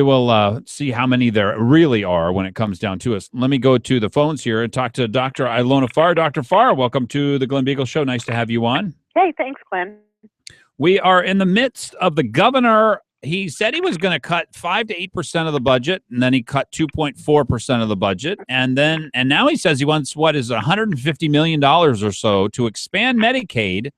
Speaker 1: will see how many there really are when it comes down to us. Let me go to the phones here and talk to Dr. Ilona Farr. Dr. Farr, welcome to the Glen Biegel Show. Nice to have you on.
Speaker 8: Hey, thanks, Glenn.
Speaker 1: We are in the midst of the governor. He said he was going to cut 5 to 8% of the budget, and then he cut 2.4% of the budget. And now he says he wants, $150 million or so to expand Medicaid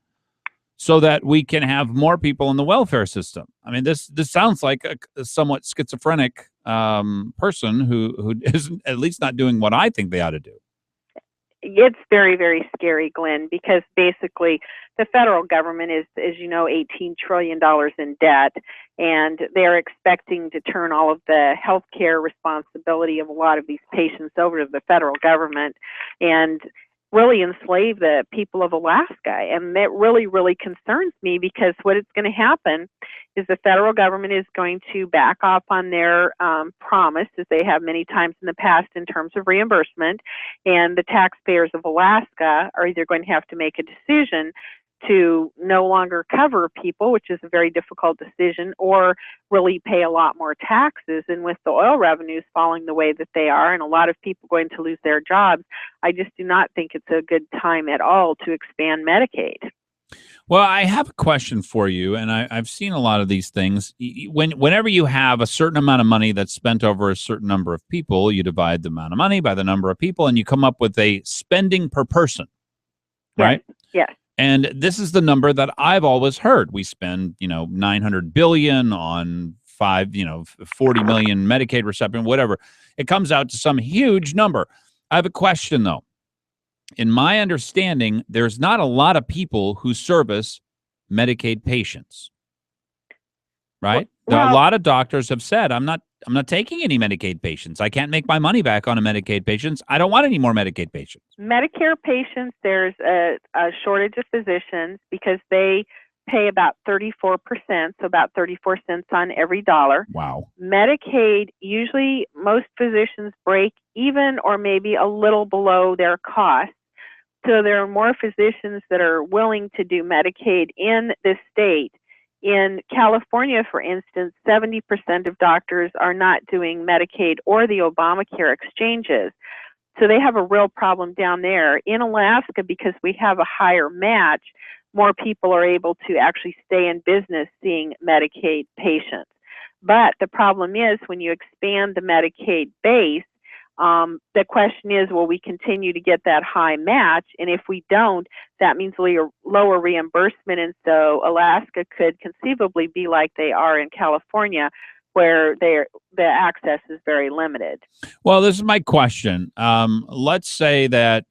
Speaker 1: so that we can have more people in the welfare system. I mean, this sounds like a somewhat schizophrenic person who isn't at least not doing what I think they ought to do.
Speaker 8: It's very, very scary, Glenn, because basically the federal government is, as you know, $18 trillion in debt, and they're expecting to turn all of the health care responsibility of a lot of these patients over to the federal government and really enslave the people of Alaska. And that really, really concerns me, because what is going to happen is the federal government is going to back off on their promise, as they have many times in the past, in terms of reimbursement. And the taxpayers of Alaska are either going to have to make a decision to no longer cover people, which is a very difficult decision, or really pay a lot more taxes. And with the oil revenues falling the way that they are, and a lot of people going to lose their jobs, I just do not think it's a good time at all to expand Medicaid.
Speaker 1: Well, I have a question for you, and I've seen a lot of these things. Whenever you have a certain amount of money that's spent over a certain number of people, you divide the amount of money by the number of people, and you come up with a spending per person, right?
Speaker 8: Yes.
Speaker 1: And this is the number that I've always heard. We spend, $900 billion on 40 million Medicaid recipient, whatever. It comes out to some huge number. I have a question, though. In my understanding, there's not a lot of people who service Medicaid patients, right?
Speaker 8: Well,
Speaker 1: a lot of doctors have said, I'm not taking any Medicaid patients. I can't make my money back on a Medicaid patients. I don't want any more Medicaid patients.
Speaker 8: Medicare patients, there's a shortage of physicians because they pay about 34%, so about 34 cents on every dollar.
Speaker 1: Wow.
Speaker 8: Medicaid, usually most physicians break even or maybe a little below their cost. So there are more physicians that are willing to do Medicaid in this state. In California, for instance, 70% of doctors are not doing Medicaid or the Obamacare exchanges. So they have a real problem down there. In Alaska, because we have a higher match, more people are able to actually stay in business seeing Medicaid patients. But the problem is when you expand the Medicaid base, the question is, will we continue to get that high match? And if we don't, that means lower reimbursement. And so Alaska could conceivably be like they are in California, where the access is very limited.
Speaker 1: Well, this is my question. Let's say that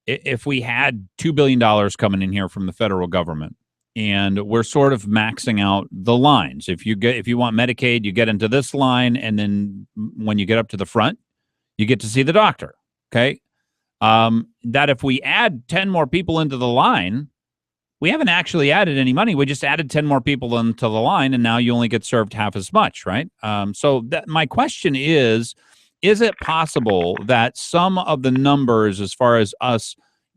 Speaker 1: if we had $2 billion coming in here from the federal government, and we're sort of maxing out the lines. If you want Medicaid, you get into this line, and then when you get up to the front, you get to see the doctor. Okay. That if we add 10 more people into the line, we haven't actually added any money. We just added 10 more people into the line, and now you only get served half as much, right? So my question is it possible that some of the numbers, as far as us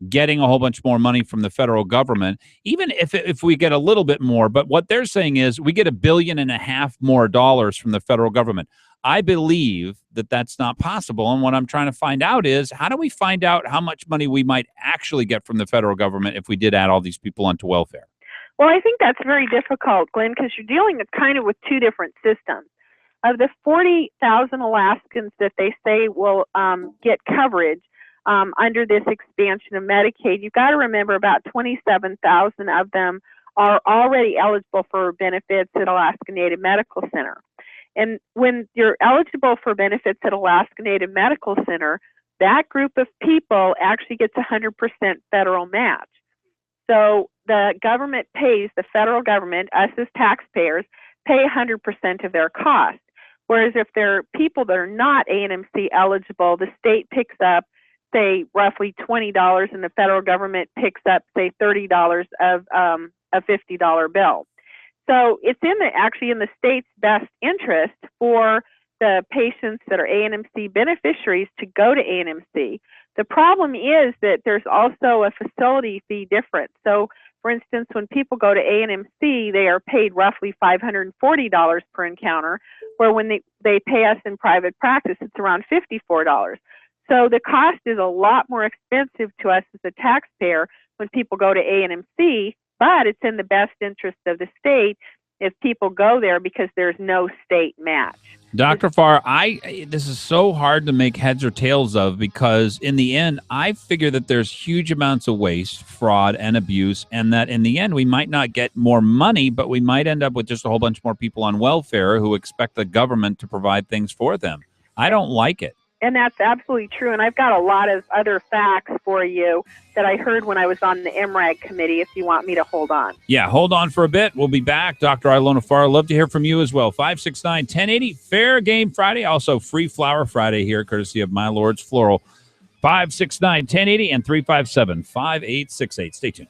Speaker 1: getting a whole bunch more money from the federal government, even if we get a little bit more, but what they're saying is we get $1.5 billion more dollars from the federal government. I believe that that's not possible. And what I'm trying to find out is, how do we find out how much money we might actually get from the federal government if we did add all these people onto welfare?
Speaker 8: Well, I think that's very difficult, Glenn, because you're dealing kind of with two different systems. Of the 40,000 Alaskans that they say will get coverage under this expansion of Medicaid, you've got to remember about 27,000 of them are already eligible for benefits at Alaska Native Medical Center. And when you're eligible for benefits at Alaska Native Medical Center, that group of people actually gets 100% federal match. So the government pays, the federal government, us as taxpayers, pay 100% of their cost. Whereas if they're people that are not A&MC eligible, the state picks up, say, roughly $20, and the federal government picks up, say, $30 of a $50 bill. So it's actually in the state's best interest for the patients that are A&MC beneficiaries to go to A&MC. The problem is that there's also a facility fee difference. So, for instance, when people go to A&MC, they are paid roughly $540 per encounter, where when they pay us in private practice, it's around $54. So the cost is a lot more expensive to us as a taxpayer when people go to A&MC, but it's in the best interest of the state if people go there because there's no state match.
Speaker 1: Dr. Farr, this is so hard to make heads or tails of, because in the end, I figure that there's huge amounts of waste, fraud, and abuse, and that in the end, we might not get more money, but we might end up with just a whole bunch more people on welfare who expect the government to provide things for them. I don't like it.
Speaker 8: And that's absolutely true. And I've got a lot of other facts for you that I heard when I was on the MRAG committee, if you want me to hold on.
Speaker 1: Yeah, hold on for a bit. We'll be back. Dr. Ilona Farr, love to hear from you as well. 569-1080, Fair Game Friday. Also, Free Flower Friday here, courtesy of My Lord's Floral. 569-1080 and 357-5868. Stay tuned.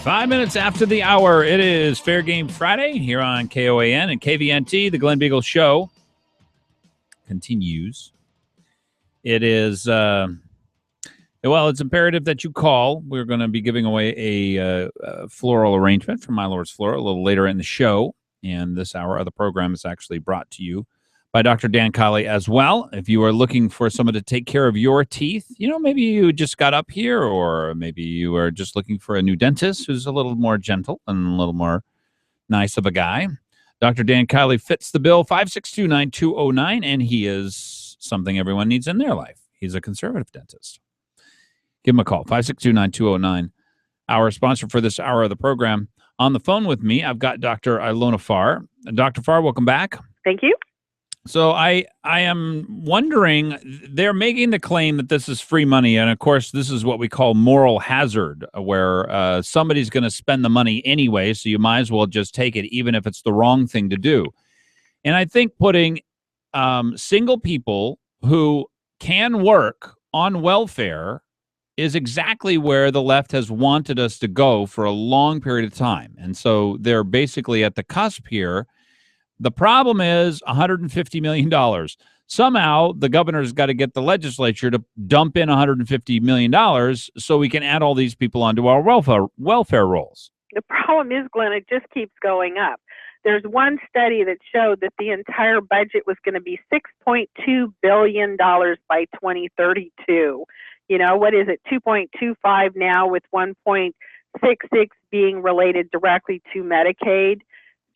Speaker 1: 5 minutes after the hour, it is Fair Game Friday here on KOAN and KVNT. The Glen Biegel Show continues. It is, it's imperative that you call. We're going to be giving away a floral arrangement from My Lord's Floral a little later in the show. And this hour of the program is actually brought to you by Dr. Dan Colley as well. If you are looking for someone to take care of your teeth, maybe you just got up here, or maybe you are just looking for a new dentist who's a little more gentle and a little more nice of a guy. Dr. Dan Colley fits the bill, 562-9209, and he is something everyone needs in their life. He's a conservative dentist. Give him a call, 562-9209. Our sponsor for this hour of the program. On the phone with me, I've got Dr. Ilona Farr. Dr. Farr, welcome back.
Speaker 8: Thank you.
Speaker 1: So I am wondering, they're making the claim that this is free money. And, of course, this is what we call moral hazard, where somebody's going to spend the money anyway, so you might as well just take it, even if it's the wrong thing to do. And I think putting single people who can work on welfare is exactly where the left has wanted us to go for a long period of time. And so they're basically at the cusp here. The problem is $150 million. Somehow, the governor's got to get the legislature to dump in $150 million so we can add all these people onto our welfare rolls.
Speaker 8: The problem is, Glenn, it just keeps going up. There's one study that showed that the entire budget was going to be $6.2 billion by 2032. What is it, 2.25 now, with 1.66 being related directly to Medicaid.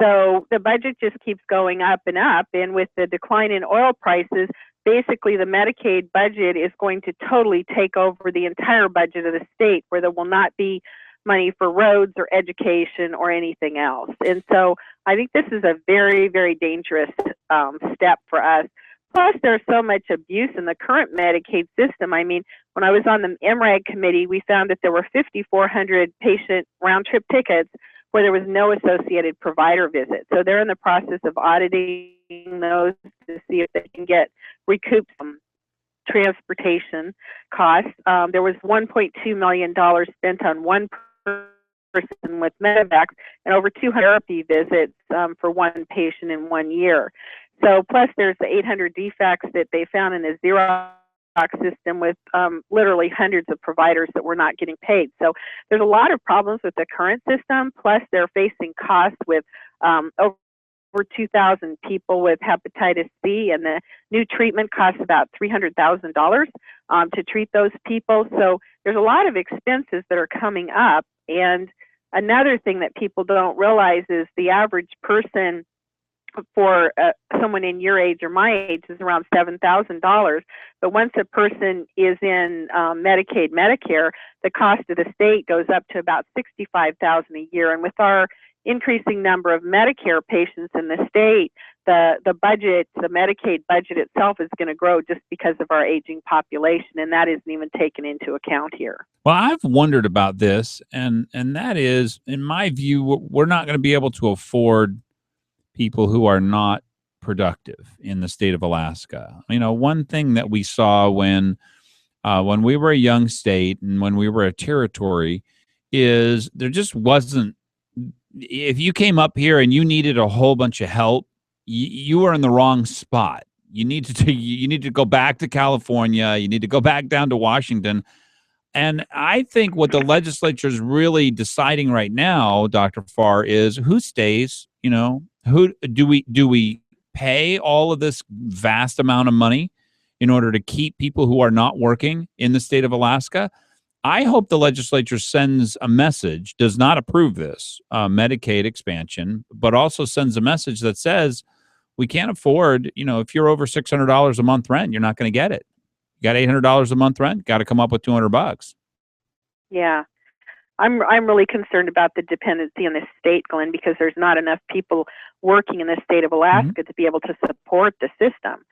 Speaker 8: So the budget just keeps going up. And with the decline in oil prices, basically the Medicaid budget is going to totally take over the entire budget of the state, where there will not be money for roads or education or anything else. And so I think this is a very, very dangerous step for us. Plus, there's so much abuse in the current Medicaid system. I mean, when I was on the MRAG committee, we found that there were 5,400 patient round-trip tickets where there was no associated provider visit. So they're in the process of auditing those to see if they can recoup some transportation costs. There was $1.2 million spent on one person with medevac and over 200 therapy visits for one patient in 1 year. So plus there's the 800 defects that they found in the Xerox system with literally hundreds of providers that were not getting paid. So there's a lot of problems with the current system. Plus they're facing costs with over 2,000 people with hepatitis C, and the new treatment costs about $300,000 to treat those people. So there's a lot of expenses that are coming up. And another thing that people don't realize is the average person for someone in your age or my age is around $7,000. But once a person is in Medicaid, Medicare, the cost of the state goes up to about $65,000 a year. And with our increasing number of Medicare patients in the state, the budget, the Medicaid budget itself is going to grow just because of our aging population, and that isn't even taken into account here.
Speaker 1: Well, I've wondered about this, and that is, in my view, we're not going to be able to afford people who are not productive in the state of Alaska. One thing that we saw when we were a young state and when we were a territory is there just wasn't. If you came up here and you needed a whole bunch of help, you were in the wrong spot. You need to go back to California. You need to go back down to Washington. And I think what the legislature is really deciding right now, Dr. Farr, is who stays. Who do we pay all of this vast amount of money in order to keep people who are not working in the state of Alaska? I hope the legislature sends a message, does not approve this Medicaid expansion, but also sends a message that says we can't afford, if you're over $600 a month rent, you're not going to get it. You got $800 a month rent, got to come up with $200.
Speaker 8: Yeah. I'm really concerned about the dependency on the state, Glenn, because there's not enough people working in the state of Alaska to be able to support the system,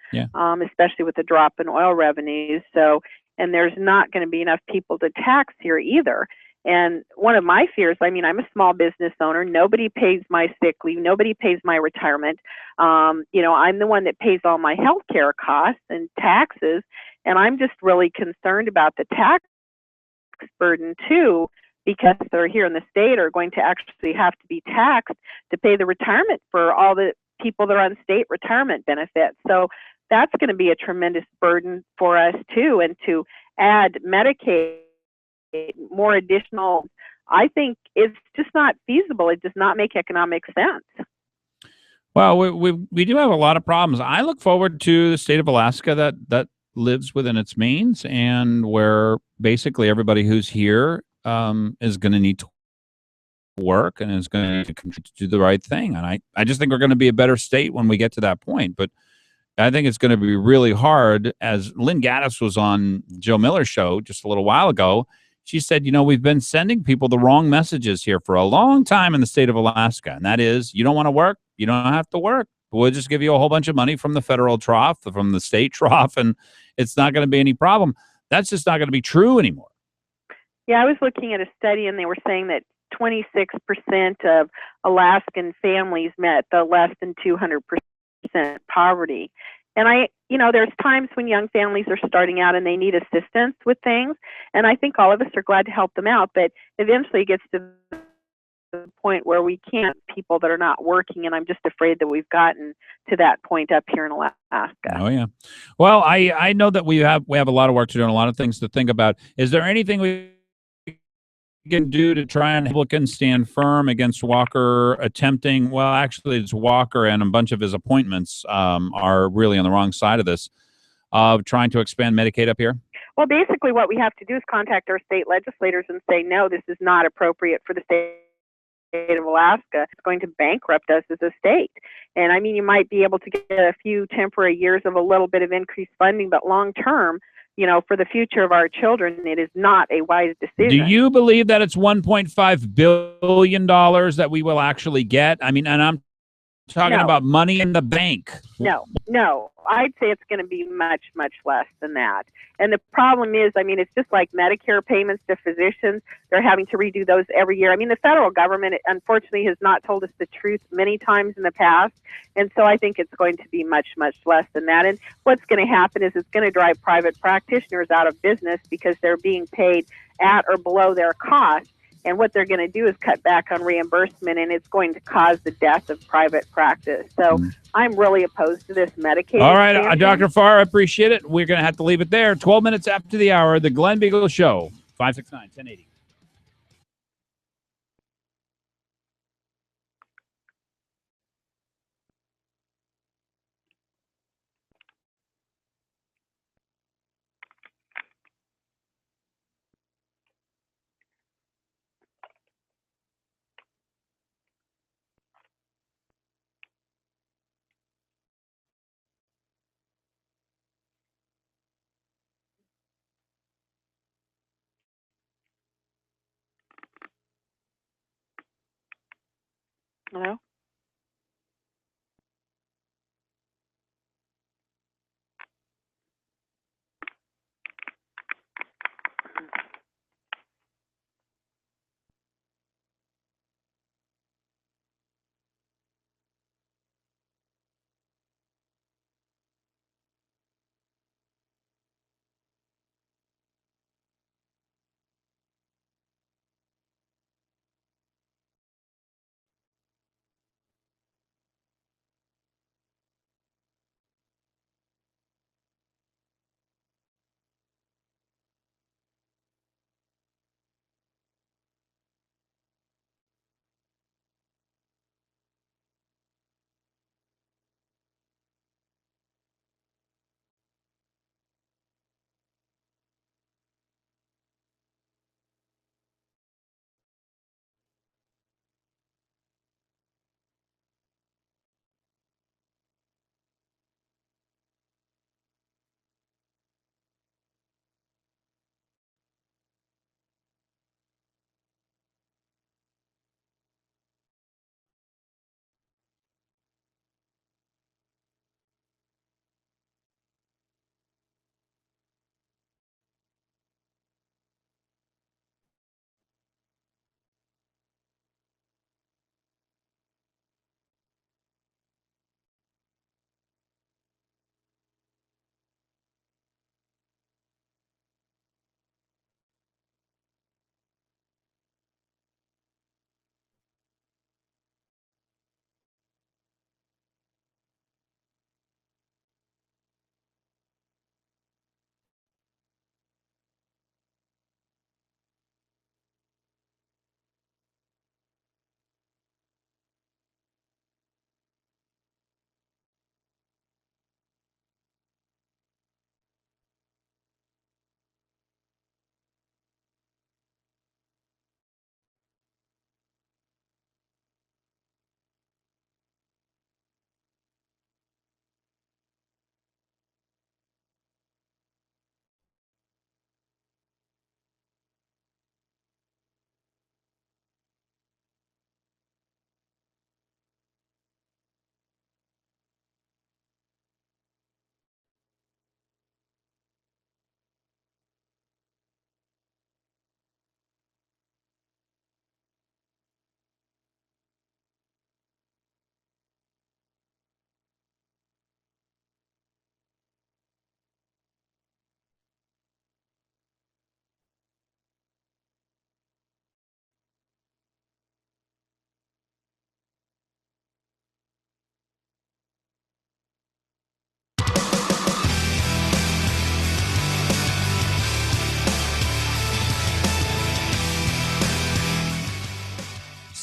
Speaker 8: especially with the drop in oil revenues. So, and there's not going to be enough people to tax here either. And one of my fears, I'm a small business owner. Nobody pays my sick leave. Nobody pays my retirement. I'm the one that pays all my health care costs and taxes. And I'm just really concerned about the tax burden too, because they're here in the state are going to actually have to be taxed to pay the retirement for all the people that are on state retirement benefits. So that's going to be a tremendous burden for us too. And to add Medicaid, more additional, I think it's just not feasible. It does not make economic sense.
Speaker 1: Well, we do have a lot of problems. I look forward to the state of Alaska that lives within its means, and where basically everybody who's here is going to need to work and is going to need to do the right thing. And I just think we're going to be a better state when we get to that point. But I think it's going to be really hard. As Lynn Gaddis was on Joe Miller's show just a little while ago, she said, we've been sending people the wrong messages here for a long time in the state of Alaska. And that is, you don't want to work, you don't have to work. We'll just give you a whole bunch of money from the federal trough, from the state trough, and it's not going to be any problem. That's just not going to be true anymore.
Speaker 8: Yeah, I was looking at a study, and they were saying that 26% of Alaskan families met the less than 200% poverty. And there's times when young families are starting out and they need assistance with things. And I think all of us are glad to help them out, but eventually it gets to the point where we can't, people that are not working. And I'm just afraid that we've gotten to that point up here in Alaska.
Speaker 1: Oh, yeah. Well, I know that we have a lot of work to do and a lot of things to think about. Is there anything we can do to try and Republicans stand firm against Walker attempting, well, actually it's Walker and a bunch of his appointments are really on the wrong side of this, of trying to expand Medicaid up here?
Speaker 8: Well, basically what we have to do is contact our state legislators and say, no, this is not appropriate for the state of Alaska. It's going to bankrupt us as a state. And I mean, you might be able to get a few temporary years of a little bit of increased funding, but long term, for the future of our children, it is not a wise decision.
Speaker 1: Do you believe that it's $1.5 billion that we will actually get? I mean, and I'm talking about money in the bank.
Speaker 8: No. I'd say it's going to be much, much less than that. And the problem is, I mean, it's just like Medicare payments to physicians. They're having to redo those every year. I mean, the federal government, unfortunately, has not told us the truth many times in the past. And so I think it's going to be much, much less than that. And what's going to happen is it's going to drive private practitioners out of business because they're being paid at or below their cost. And what they're going to do is cut back on reimbursement, and it's going to cause the death of private practice. So I'm really opposed to this Medicaid.
Speaker 1: All right, Dr. Farr, I appreciate it. We're going to have to leave it there. 12 minutes after the hour, the Glen Biegel Show, 569-1080.
Speaker 8: Hello?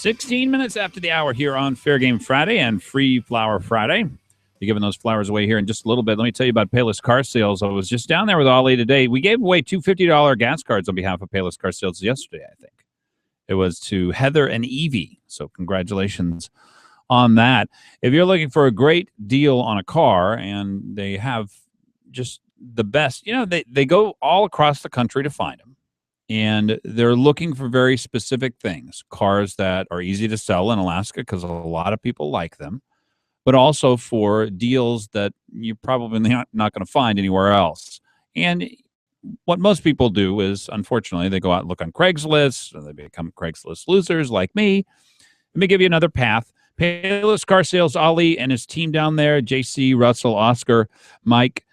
Speaker 1: 16 minutes after the hour here on Fair Game Friday and Free Flower Friday. Be giving those flowers away here in just a little bit. Let me tell you about Payless Car Sales. I was just down there with Ollie today. We gave away two $50 gas cards on behalf of Payless Car Sales yesterday, I think. It was to Heather and Evie. So congratulations on that. If you're looking for a great deal on a car, and they have just the best, they go all across the country to find them. And they're looking for very specific things, cars that are easy to sell in Alaska because a lot of people like them, but also for deals that you're probably not going to find anywhere else. And what most people do is, unfortunately, they go out and look on Craigslist, or they become Craigslist losers like me. Let me give you another path. Payless Car Sales, Ollie and his team down there, JC, Russell, Oscar, Mike,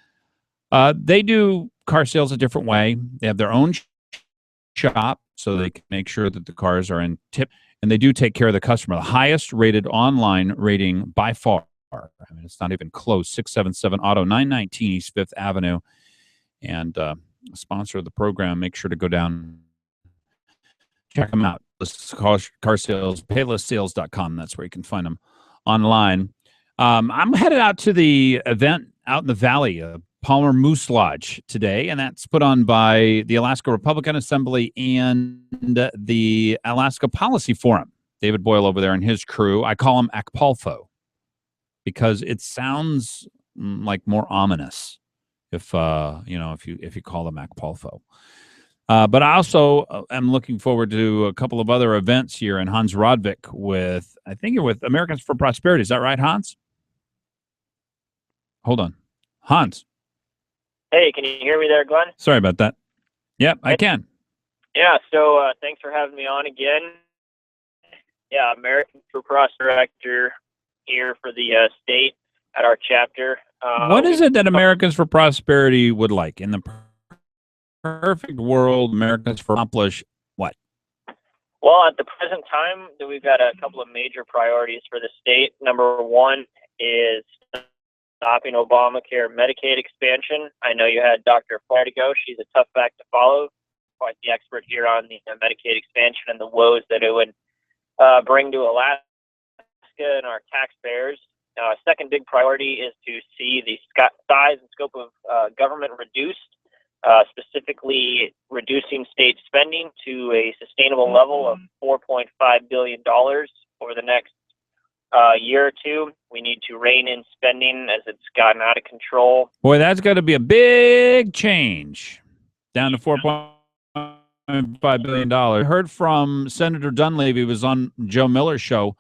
Speaker 1: they do car sales a different way. They have their own shop, so they can make sure that the cars are in tip, and they do take care of the customer. The highest rated online rating by far. I mean, it's not even close. 677 Auto, 919 East 5th Avenue. And sponsor of the program, make sure to go down, check them out. This is car sales, paylesssales.com. That's where you can find them online. I'm headed out to the event out in the valley, Palmer Moose Lodge today, and that's put on by the Alaska Republican Assembly and the Alaska Policy Forum. David Boyle over there and his crew. I call him ACPALFO because it sounds like more ominous if you call them ACPALFO. But I also am looking forward to a couple of other events here in Hans Rodvik with, I think you're with Americans for Prosperity. Is that right, Hans? Hold on. Hans.
Speaker 9: Hey, can you hear me there, Glenn?
Speaker 1: Sorry about that. Yep, I can.
Speaker 9: Yeah, so thanks for having me on again. Yeah, American for Prosperity Director here for the state at our chapter.
Speaker 1: What is it that Americans for Prosperity would like? In the perfect world, Americans for accomplish what?
Speaker 9: Well, at the present time, we've got a couple of major priorities for the state. Number one is stopping Obamacare Medicaid expansion. I know you had Dr. Flair go. She's a tough act to follow. Quite the expert here on the Medicaid expansion and the woes that it would bring to Alaska and our taxpayers. Second big priority is to see the size and scope of government reduced, specifically reducing state spending to a sustainable level of $4.5 billion over the next year or two. We need to rein in spending as it's gotten out of control.
Speaker 1: Boy, that's got to be a big change. Down to $4.5 billion. I heard from Senator Dunleavy, was on Joe Miller's show,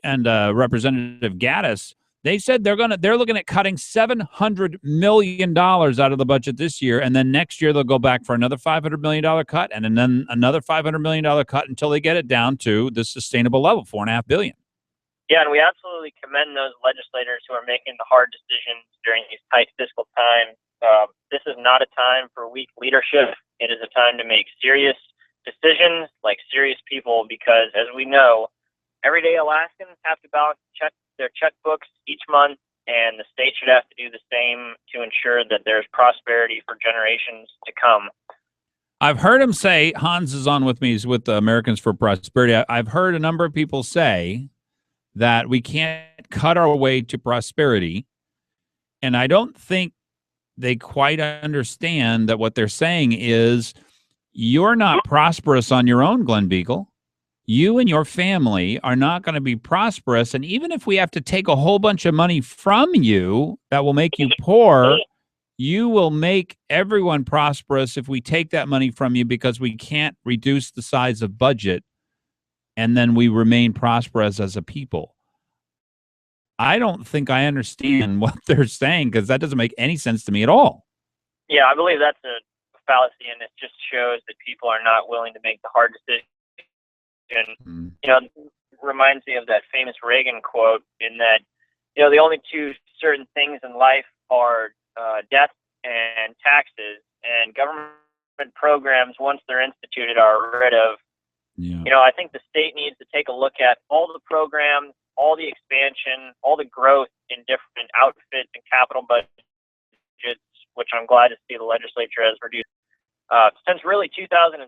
Speaker 1: and Representative Gaddis. They said they're looking at cutting $700 million out of the budget this year, and then next year they'll go back for another $500 million cut, and then another $500 million cut until they get it down to the sustainable level, $4.5 billion.
Speaker 9: Yeah, and we absolutely commend those legislators who are making the hard decisions during these tight fiscal times. This is not a time for weak leadership. It is a time to make serious decisions like serious people, because as we know, everyday Alaskans have to balance their checkbooks each month, and the state should have to do the same to ensure that there's prosperity for generations to come.
Speaker 1: I've heard him say, Hans is on with me, he's with the Americans for Prosperity. I've heard a number of people say that we can't cut our way to prosperity, and I don't think they quite understand that what they're saying is you're not prosperous on your own, Glen Biegel. You and your family are not going to be prosperous. And even if we have to take a whole bunch of money from you that will make you poor, you will make everyone prosperous if we take that money from you, because we can't reduce the size of budget and then we remain prosperous as a people. I don't think I understand what they're saying, because that doesn't make any sense to me at all.
Speaker 9: Yeah, I believe that's a fallacy, and it just shows that people are not willing to make the hard decision. Reminds me of that famous Reagan quote, in that, the only two certain things in life are death and taxes, and government programs, once they're instituted, are rid of. Yeah. I think the state needs to take a look at all the programs, all the expansion, all the growth in different outfits and capital budgets, which I'm glad to see the legislature has reduced. Since really 2007,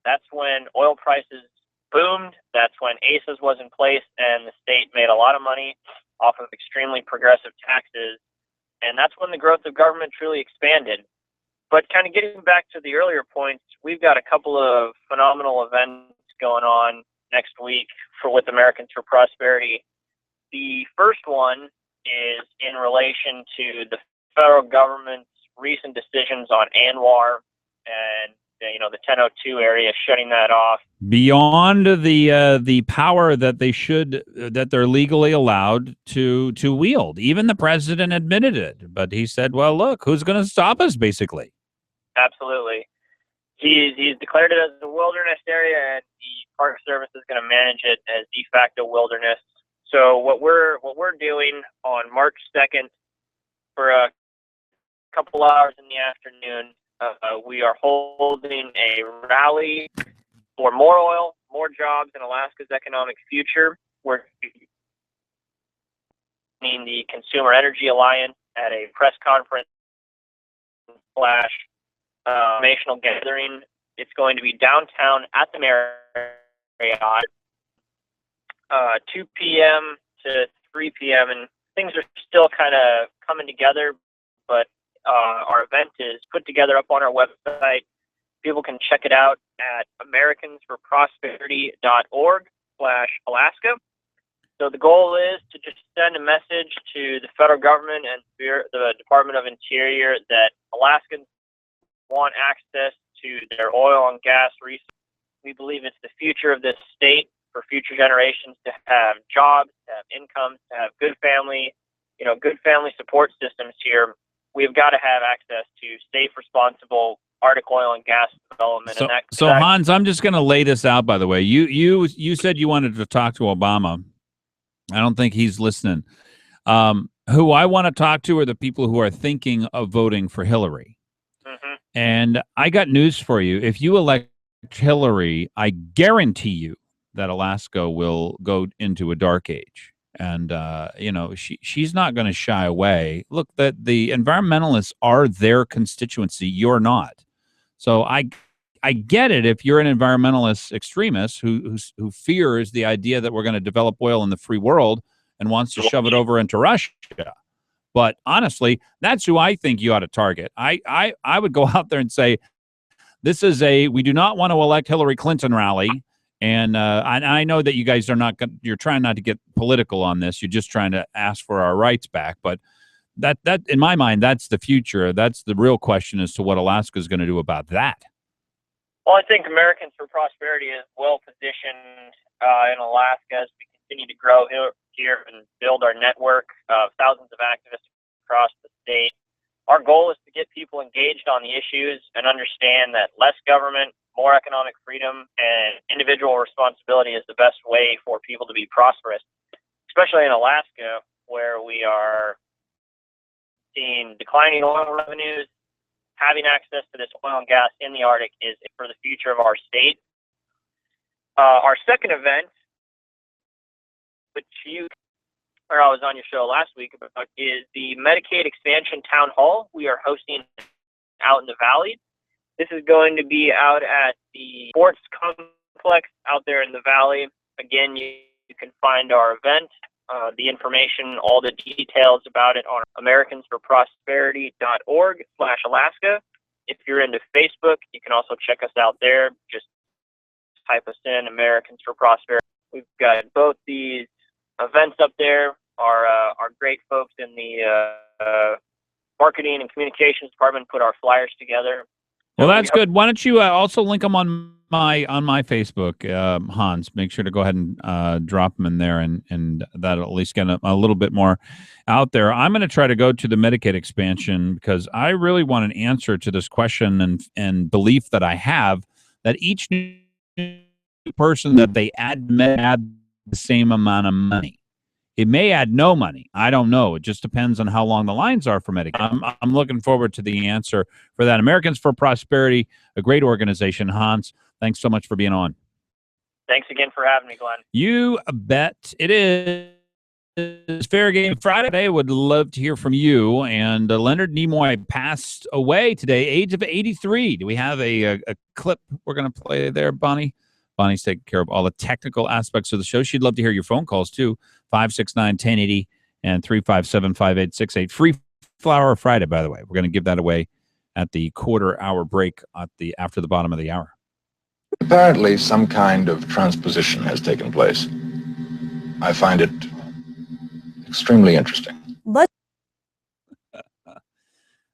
Speaker 9: that's when oil prices boomed. That's when ACES was in place, and the state made a lot of money off of extremely progressive taxes. And that's when the growth of government truly expanded. But kind of getting back to the earlier points, we've got a couple of phenomenal events going on next week with Americans for Prosperity. The first one is in relation to the federal government's recent decisions on ANWR and the 1002 area, shutting that off
Speaker 1: beyond the power that they're legally allowed to wield. Even the president admitted it, but he said, "Well, look, who's going to stop us?" Basically,
Speaker 9: absolutely. He's declared it as a wilderness area, and the Park Service is going to manage it as de facto wilderness. So what we're doing on March 2nd for a couple hours in the afternoon, we are holding a rally for more oil, more jobs, and Alaska's economic future. We're in the Consumer Energy Alliance at a press conference / informational gathering. It's going to be downtown at the Marriott, 2 p.m. to 3 p.m. And things are still kind of coming together, but our event is put together up on our website. People can check it out at americansforprosperity.org/Alaska. So the goal is to just send a message to the federal government and the Department of Interior that Alaskans want access to their oil and gas resources. We believe it's the future of this state for future generations to have jobs, to have incomes, to have good family support systems here. We've got to have access to safe, responsible Arctic oil and gas development.
Speaker 1: So Hans, I'm just going to lay this out, by the way. You said you wanted to talk to Obama. I don't think he's listening. Who I want to talk to are the people who are thinking of voting for Hillary.
Speaker 9: Mm-hmm.
Speaker 1: And I got news for you. If you elect Hillary, I guarantee you that Alaska will go into a dark age. And, she's not going to shy away. Look, that the environmentalists are their constituency. You're not. So I get it if you're an environmentalist extremist who fears the idea that we're going to develop oil in the free world and wants to shove it over into Russia. But honestly, that's who I think you ought to target. I would go out there and say, this is we do not want to elect Hillary Clinton rally. And I know that you guys you're trying not to get political on this. You're just trying to ask for our rights back. But that in my mind, that's the future. That's the real question as to what Alaska is going to do about that.
Speaker 9: Well, I think Americans for Prosperity is well positioned in Alaska as we continue to grow here and build our network of thousands of activists across the state. Our goal is to get people engaged on the issues and understand that less government, more economic freedom, and individual responsibility is the best way for people to be prosperous, especially in Alaska, where we are seeing declining oil revenues. Having access to this oil and gas in the Arctic is for the future of our state. Our second event, which I was on your show last week about, is the Medicaid Expansion Town Hall we are hosting out in the Valley. This is going to be out at the sports complex out there in the Valley. Again, you can find our event, the information, all the details about it on americansforprosperity.org/Alaska. If you're into Facebook, you can also check us out there. Just type us in, Americans for Prosperity. We've got both these events up there. Our great folks in the marketing and communications department put our flyers together.
Speaker 1: Well, that's good. Why don't you also link them on my Facebook, Hans? Make sure to go ahead and drop them in there, and that'll at least get a little bit more out there. I'm going to try to go to the Medicaid expansion because I really want an answer to this question and belief that I have that each new person that they add the same amount of money. It may add no money. I don't know. It just depends on how long the lines are for Medicaid. I'm looking forward to the answer for that. Americans for Prosperity, a great organization. Hans, thanks so much for being on.
Speaker 9: Thanks again for having me, Glenn.
Speaker 1: You bet. It is Fair Game Friday. Would love to hear from you. And Leonard Nimoy passed away today, age of 83. Do we have a clip we're going to play there, Bonnie? Bonnie's taking care of all the technical aspects of the show. She'd love to hear your phone calls, too. 569-1080 and 357-5868. Free Flower Friday, by the way. We're going to give that away at the quarter-hour break after the bottom of the hour.
Speaker 5: Apparently, some kind of transposition has taken place. I find it extremely interesting.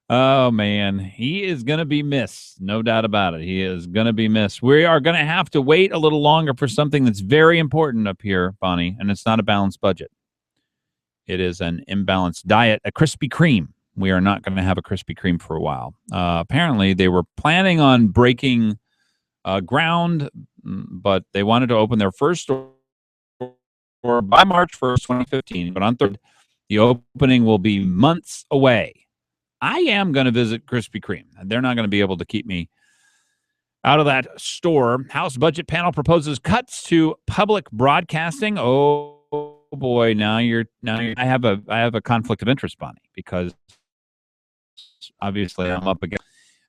Speaker 1: Oh, man. He is going to be missed. No doubt about it. He is going to be missed. We are going to have to wait a little longer for something that's very important up here, Bonnie, and it's not a balanced budget. It is an imbalanced diet, a Krispy Kreme. We are not going to have a Krispy Kreme for a while. Apparently, they were planning on breaking ground, but they wanted to open their first store by March 1st, 2015. But on third, the opening will be months away. I am going to visit Krispy Kreme. They're not going to be able to keep me out of that store. House Budget Panel proposes cuts to public broadcasting. Oh boy, I have a conflict of interest, Bonnie, because obviously I'm up against.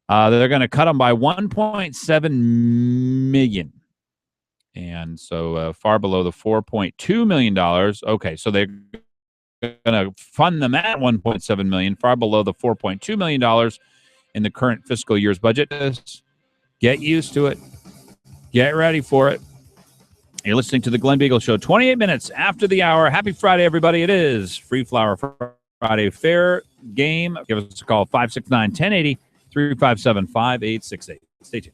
Speaker 1: They're going to cut them by 1.7 million, and so far below the $4.2 million. Okay, so they're going to fund them at 1.7 million, far below the $4.2 million in the current fiscal year's budget. Get used to it. Get ready for it. You're listening to the Glen Biegel Show, 28 minutes after the hour. Happy Friday, everybody. It is Free Flower Friday. Fair game. Give us a call, 569-1080, 357-5868. Stay tuned.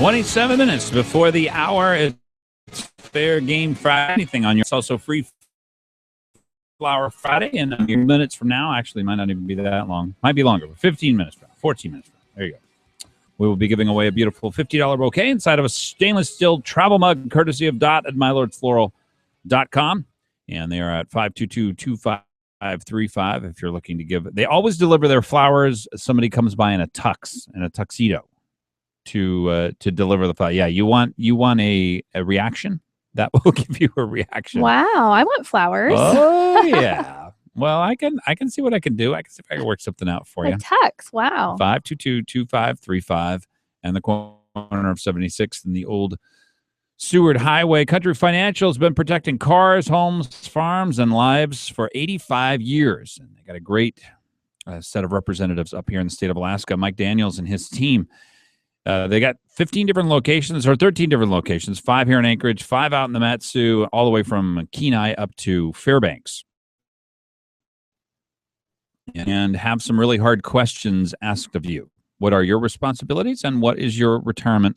Speaker 1: 27 minutes before the hour. It's Fair Game Friday. Anything on your... It's also Free Flower Friday. And a few minutes from now, actually might not even be that long. Might be longer. 15 minutes from now. 14 minutes from now. There you go. We will be giving away a beautiful $50 bouquet inside of a stainless steel travel mug, courtesy of Dot at mylordsfloral.com. And they are at 522-2535 if you're looking to give. They always deliver their flowers. Somebody comes by in a tuxedo to deliver the flower. Yeah, you want a reaction? That will give you a reaction.
Speaker 2: Wow, I want flowers.
Speaker 1: Oh, yeah. Well, I can see what I can do. I can see if I can work something out for you.
Speaker 2: A tux, wow.
Speaker 1: 522-2535 and the corner of 76th and the old Seward Highway. Country Financial has been protecting cars, homes, farms, and lives for 85 years. And they got a great set of representatives up here in the state of Alaska. Mike Daniels and his team. They got 15 different locations, or 13 different locations, 5 here in Anchorage, 5 out in the Mat-Su, all the way from Kenai up to Fairbanks. And have some really hard questions asked of you. What are your responsibilities and what is your retirement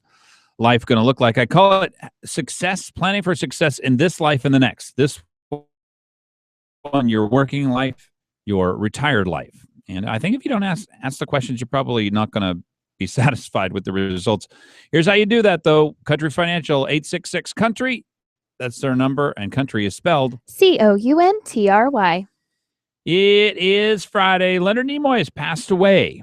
Speaker 1: life going to look like? I call it success, planning for success in this life and the next. This one, your working life, your retired life. And I think if you don't ask the questions, you're probably not going to be satisfied with the results. Here's how you do that, though. Country Financial, 866-COUNTRY. That's their number, and country is spelled
Speaker 2: COUNTRY.
Speaker 1: It is Friday. Leonard Nimoy has passed away.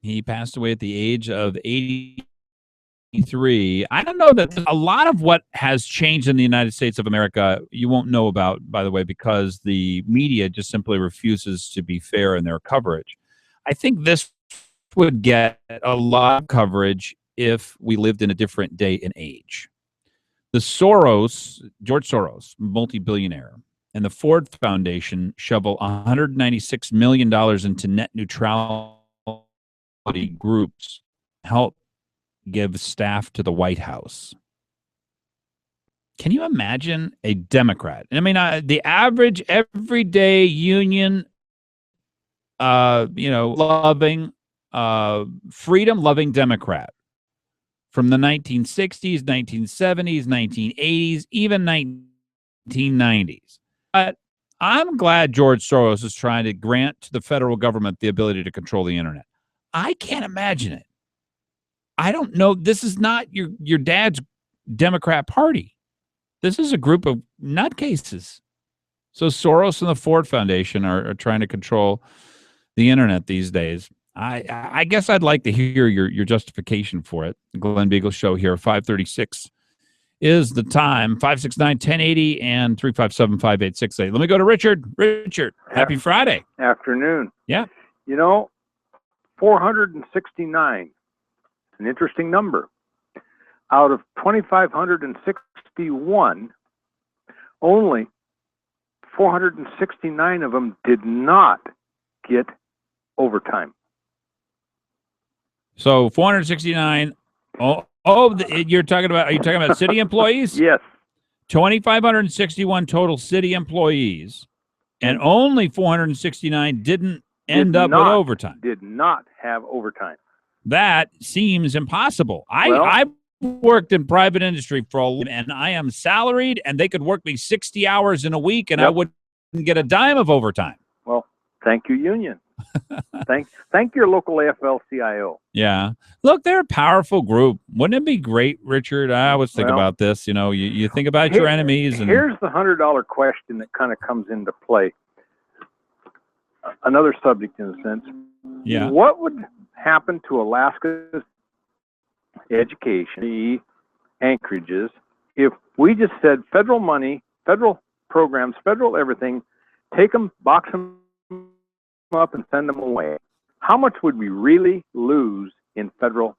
Speaker 1: He passed away at the age of 83. I don't know that a lot of what has changed in the United States of America you won't know about, by the way, because the media just simply refuses to be fair in their coverage. I think this would get a lot of coverage if we lived in a different day and age. George Soros, multi-billionaire, and the Ford Foundation shovel $196 million into net neutrality groups, help give staff to the White House. Can you imagine a Democrat? I mean, the average, everyday union, loving, freedom-loving Democrat from the 1960s, 1970s, 1980s, even 1990s. But I'm glad George Soros is trying to grant to the federal government the ability to control the internet. I can't imagine it. I don't know. This is not your dad's Democrat Party. This is a group of nutcases. So Soros and the Ford Foundation are trying to control the internet these days. I guess I'd like to hear your justification for it. The Glen Biegel Show here, 536 is the time, 569-1080 and 357-5868. Let me go to Richard. Richard, happy Friday.
Speaker 4: Afternoon.
Speaker 1: Yeah.
Speaker 4: 469, an interesting number. Out of 2,561, only 469 of them did not get overtime.
Speaker 1: So 469. Are you talking about city employees?
Speaker 4: Yes.
Speaker 1: 2,561 total city employees, and only 469 didn't end up with overtime.
Speaker 4: Did not have overtime.
Speaker 1: That seems impossible. I've worked in private industry for a while, and I am salaried, and they could work me 60 hours in a week, and I wouldn't get a dime of overtime.
Speaker 4: Well, thank you, union. Thank your local AFL-CIO.
Speaker 1: Yeah. Look, they're a powerful group. Wouldn't it be great, Richard? I always think about this. You think about your enemies. And
Speaker 4: here's the $100 question that kind of comes into play. Another subject, in a sense.
Speaker 1: Yeah.
Speaker 4: What would happen to Alaska's education, Anchorage's, if we just said federal money, federal programs, federal everything, take them, box them up, and send them away? How much would we really lose in federal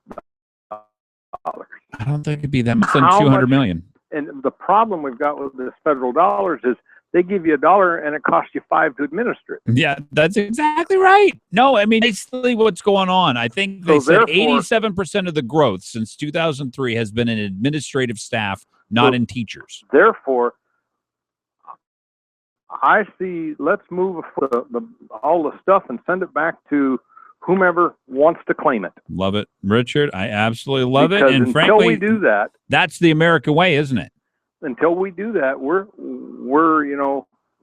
Speaker 4: dollars?
Speaker 1: I don't think it'd be that much than $200 million.
Speaker 4: And the problem we've got with this federal dollars is they give you $1 and it costs you $5 to administer it.
Speaker 1: Yeah, that's exactly right. No, I mean, basically what's going on. I think they said 87% of the growth since 2003 has been in administrative staff, not in teachers.
Speaker 4: Therefore, I see, let's move all the stuff and send it back to
Speaker 10: whomever wants to claim it.
Speaker 1: Love it, Richard. I absolutely love
Speaker 10: Because
Speaker 1: it. And
Speaker 10: until
Speaker 1: frankly,
Speaker 10: we do that,
Speaker 1: that's the American way, isn't it?
Speaker 10: until we do that, we're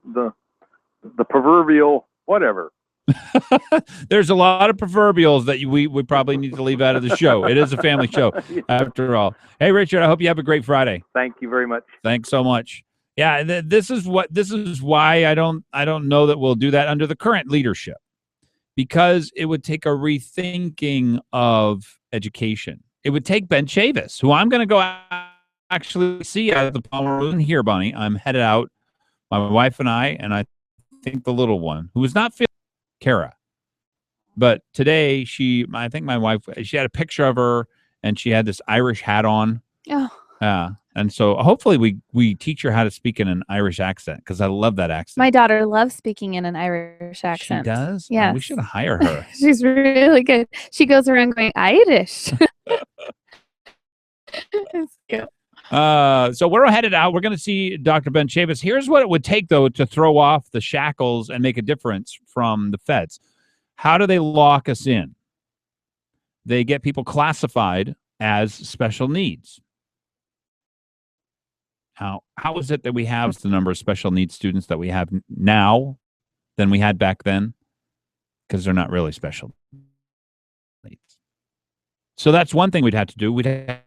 Speaker 10: the proverbial whatever.
Speaker 1: There's a lot of proverbials that we probably need to leave out of the show. It is a family show, after all. Hey, Richard, I hope you have a great Friday.
Speaker 10: Thank you very much.
Speaker 1: Thanks so much. Yeah, this is why I don't know that we'll do that under the current leadership, because it would take a rethinking of education. It would take Ben Chavis, who I'm going to go actually see at the Palmer Moon here, Bonnie. I'm headed out, my wife and I think the little one, who was not feeling Kara. But today I think my wife, she had a picture of her and she had this Irish hat on.
Speaker 2: Oh.
Speaker 1: And so hopefully we teach her how to speak in an Irish accent, because I love that accent.
Speaker 2: My daughter loves speaking in an Irish accent.
Speaker 1: She does?
Speaker 2: Yeah.
Speaker 1: Oh, we should hire her.
Speaker 2: She's really good. She goes around going Irish. It's cute.
Speaker 1: So we're headed out. We're going to see Dr. Ben Chavis. Here's what it would take, though, to throw off the shackles and make a difference from the feds. How do they lock us in? They get people classified as special needs. How is it that we have the number of special needs students that we have now than we had back then? Because they're not really special needs. So that's one thing we'd have to do. We'd have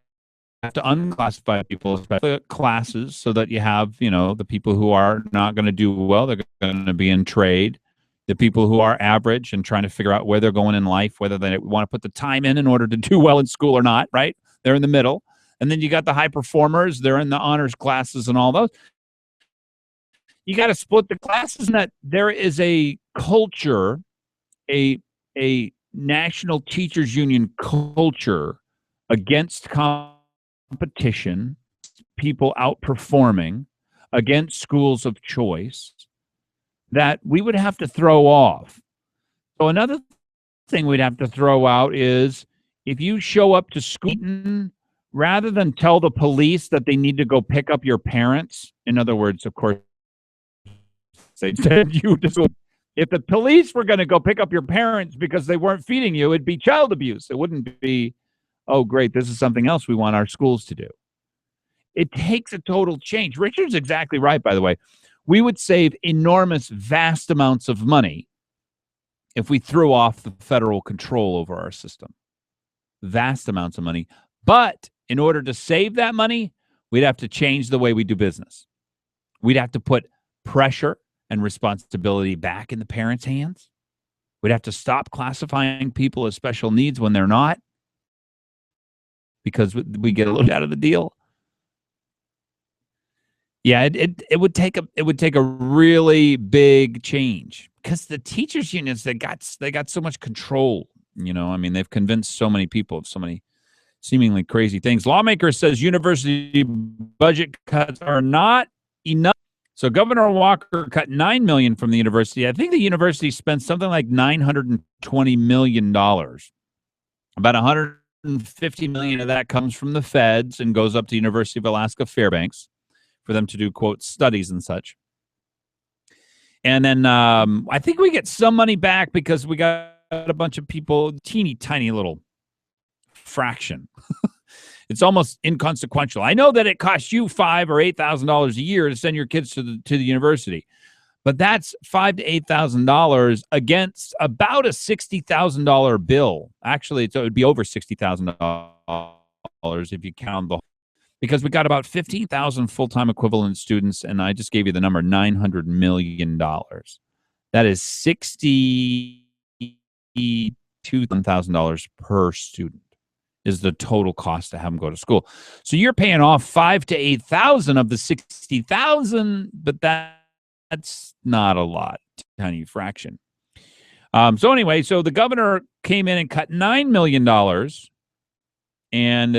Speaker 1: to unclassify people, especially classes, so that you have, the people who are not going to do well, they're going to be in trade. The people who are average and trying to figure out where they're going in life, whether they want to put the time in order to do well in school or not, right? They're in the middle. And then you got the high performers. They're in the honors classes and all those. You got to split the classes, and that there is a culture, a National Teachers Union culture against competition, people outperforming, against schools of choice, that we would have to throw off. So another thing we'd have to throw out is, if you show up to school, rather than tell the police that they need to go pick up your parents, in other words, of course, they send you to school. If the police were going to go pick up your parents because they weren't feeding you, it'd be child abuse. It wouldn't be, oh, great, this is something else we want our schools to do. It takes a total change. Richard's exactly right, by the way. We would save enormous, vast amounts of money if we threw off the federal control over our system. Vast amounts of money. But in order to save that money, we'd have to change the way we do business. We'd have to put pressure and responsibility back in the parents' hands. We'd have to stop classifying people as special needs when they're not, because we get a little out of the deal. Yeah, it would take a really big change, because the teachers unions, they got so much control. They've convinced so many people of so many seemingly crazy things. Lawmakers says university budget cuts are not enough. So Governor Walker cut $9 million from the university. I think the university spent something like $920 million. About $150 million of that comes from the feds and goes up to University of Alaska Fairbanks for them to do, quote, studies and such. And then I think we get some money back because we got a bunch of people, teeny tiny little fraction. It's almost inconsequential. I know that it costs you $5,000 or $8,000 a year to send your kids to the university, but that's $5,000 to $8,000 against about a $60,000 bill. Actually, it would be over $60,000 if you count the, because we got about 15,000 full-time equivalent students, and I just gave you the number, $900 million. That is $62,000 per student is the total cost to have them go to school. So you're paying off $5,000 to $8,000 of the $60,000, but that's not a lot, tiny fraction. So anyway, so the governor came in and cut $9 million, and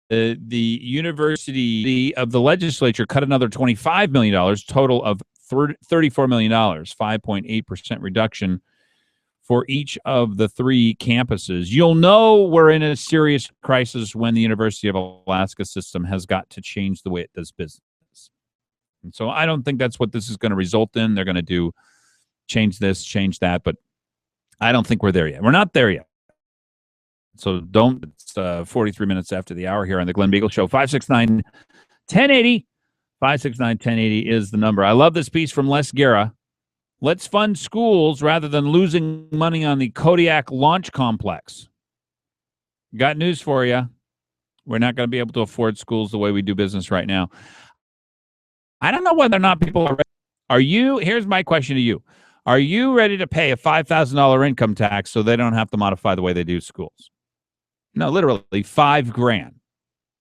Speaker 1: the university of the legislature cut another $25 million, total of $34 million, 5.8% reduction for each of the three campuses. You'll know we're in a serious crisis when the University of Alaska system has got to change the way it does business. And so I don't think that's what this is going to result in. They're going to change this, change that, but I don't think we're there yet. We're not there yet. So don't. It's 43 minutes after the hour here on the Glen Biegel Show. 569-1080. 569-1080 is the number. I love this piece from Les Guerra. Let's fund schools rather than losing money on the Kodiak launch complex. Got news for you. We're not going to be able to afford schools the way we do business right now. I don't know whether or not people are ready. Are you? Here's my question to you. Are you ready to pay a $5,000 income tax so they don't have to modify the way they do schools? No, literally $5,000.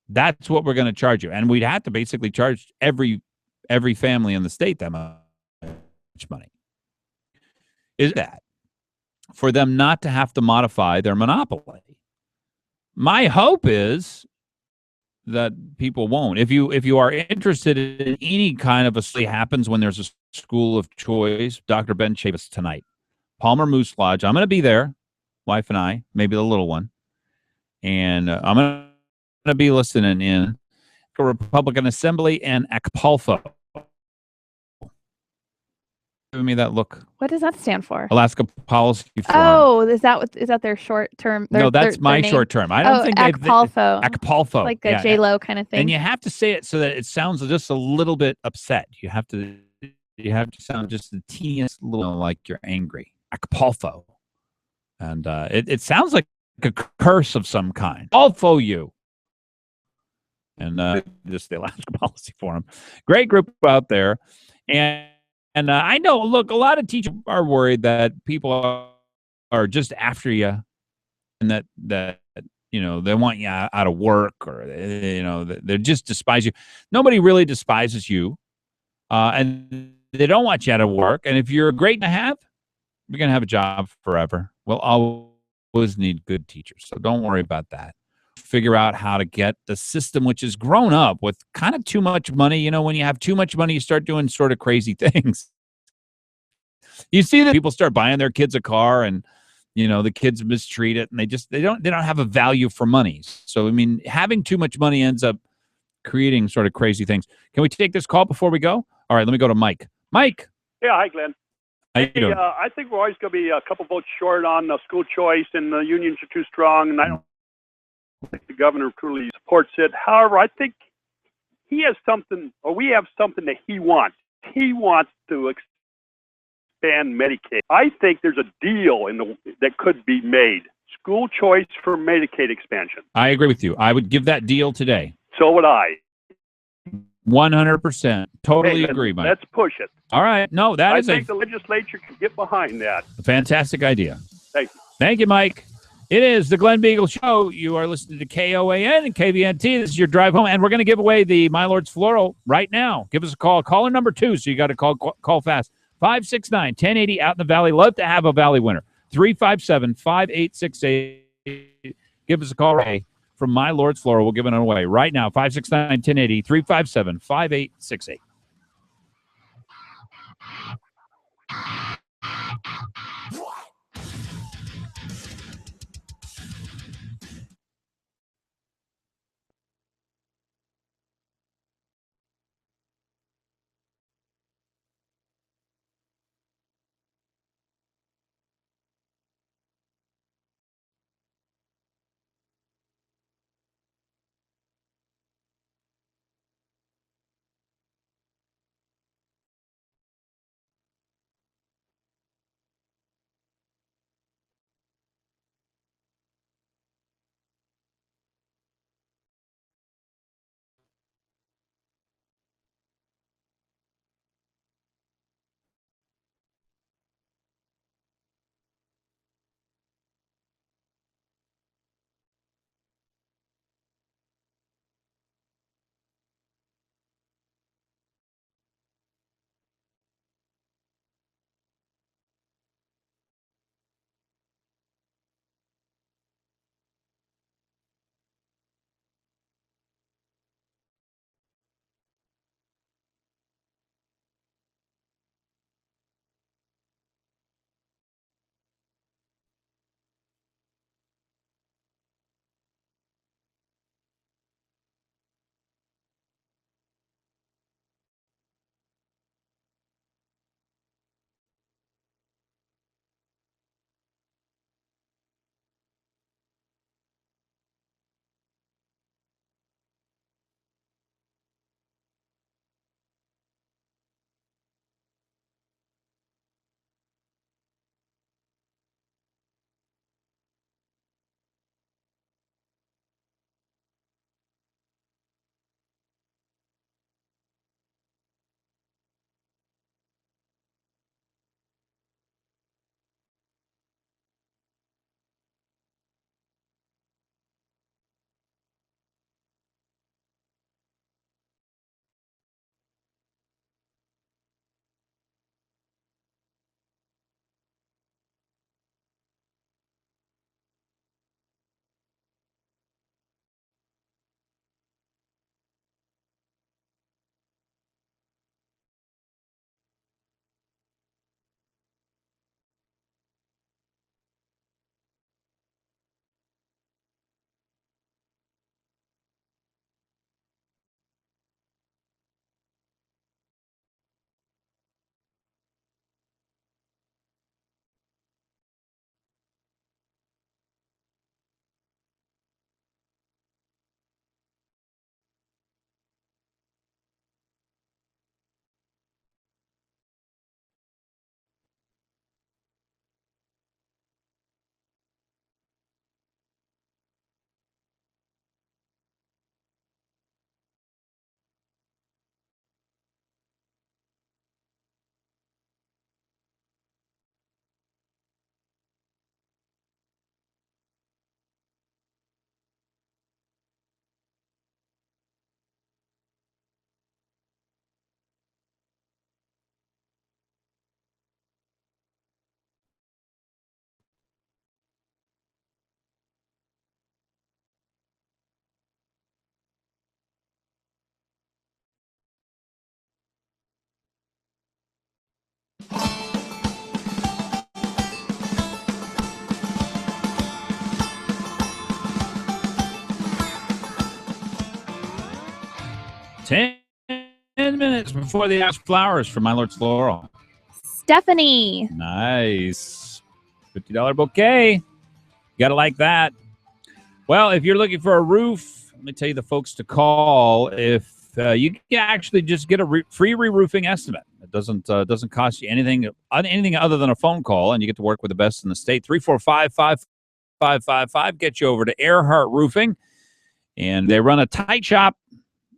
Speaker 1: That's what we're going to charge you. And we'd have to basically charge every family in the state that much money. Is that for them not to have to modify their monopoly? My hope is that people won't. If you are interested in any kind of a happens when there's a school of choice, Dr. Ben Chavis tonight, Palmer Moose Lodge. I'm going to be there, wife and I, maybe the little one, and I'm going to be listening in to Republican Assembly and Acapulco. Giving me that look.
Speaker 2: What does that stand for?
Speaker 1: Alaska Policy Forum.
Speaker 2: Oh, is that their short term?
Speaker 1: No, that's my short term. I don't think
Speaker 2: Acapulco.
Speaker 1: Acapulco,
Speaker 2: like a J-Lo kind of thing.
Speaker 1: And you have to say it so that it sounds just a little bit upset. You have to sound just the teeniest little like you're angry. Acapulco, and it sounds like a curse of some kind. Alfo you. And just the Alaska Policy Forum. Great group out there. And I know, look, a lot of teachers are worried that people are just after you and that they want you out of work or, they just despise you. Nobody really despises you. And they don't want you out of work. And if you're great to have, you're going to have a job forever. We'll always need good teachers. So don't worry about that. Figure out how to get the system, which has grown up with kind of too much money. When you have too much money, you start doing sort of crazy things. You see that people start buying their kids a car and, the kids mistreat it and they don't have a value for money. So, having too much money ends up creating sort of crazy things. Can we take this call before we go? All right, let me go to Mike. Mike.
Speaker 11: Yeah. Hi, Glenn.
Speaker 1: How you doing?
Speaker 11: I think we're always going to be a couple votes short on school choice and the unions are too strong. And I don't think the governor truly supports it. However, I think he has something, or we have something that he wants. He wants to expand Medicaid. I think there's a deal that could be made. School choice for Medicaid expansion.
Speaker 1: I agree with you. I would give that deal today.
Speaker 11: So would I.
Speaker 1: 100%. Totally agree, Mike.
Speaker 11: Let's push it.
Speaker 1: All right. No, I think
Speaker 11: the legislature can get behind that.
Speaker 1: A fantastic idea.
Speaker 11: Thank you.
Speaker 1: Thank you, Mike. It is the Glen Biegel Show. You are listening to KOAN and KVNT. This is your drive home, and we're going to give away the My Lord's Floral right now. Give us a call. Caller number 2, so you got to call fast. 569-1080 out in the Valley. Love to have a Valley winner. 357-5868. Give us a call from My Lord's Floral. We'll give it away right now. 569-1080, 357-5868. 10 minutes before the ash flowers from My Lord's Laurel.
Speaker 2: Stephanie.
Speaker 1: Nice. $50 bouquet. You got to like that. Well, if you're looking for a roof, let me tell you the folks to call. If you can actually just get a free re-roofing estimate. It doesn't cost you anything other than a phone call, and you get to work with the best in the state. 345-5555 gets you over to Earhart Roofing, and they run a tight shop.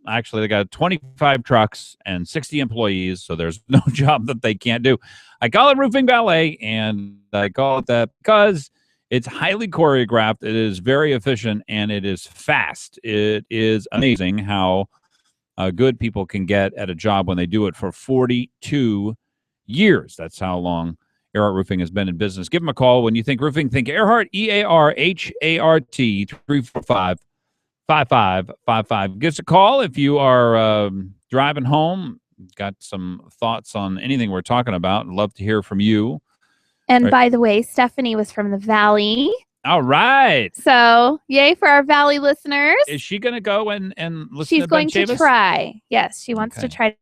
Speaker 1: Actually, they got 25 trucks and 60 employees, so there's no job that they can't do. I call it Roofing Ballet, and I call it that because it's highly choreographed, it is very efficient, and it is fast. It is amazing how good people can get at a job when they do it for 42 years. That's how long Earhart Roofing has been in business. Give them a call. When you think roofing, think Earhart, Earhart, 345-5555. Give us a call if you are driving home, got some thoughts on anything we're talking about. I'd love to hear from you.
Speaker 2: And by the way, Stephanie was from the Valley.
Speaker 1: All right.
Speaker 2: So, yay for our Valley listeners.
Speaker 1: Is she going to go and listen
Speaker 2: She's
Speaker 1: to Ben
Speaker 2: going to
Speaker 1: Chavis?
Speaker 2: Try. Yes, she wants to try.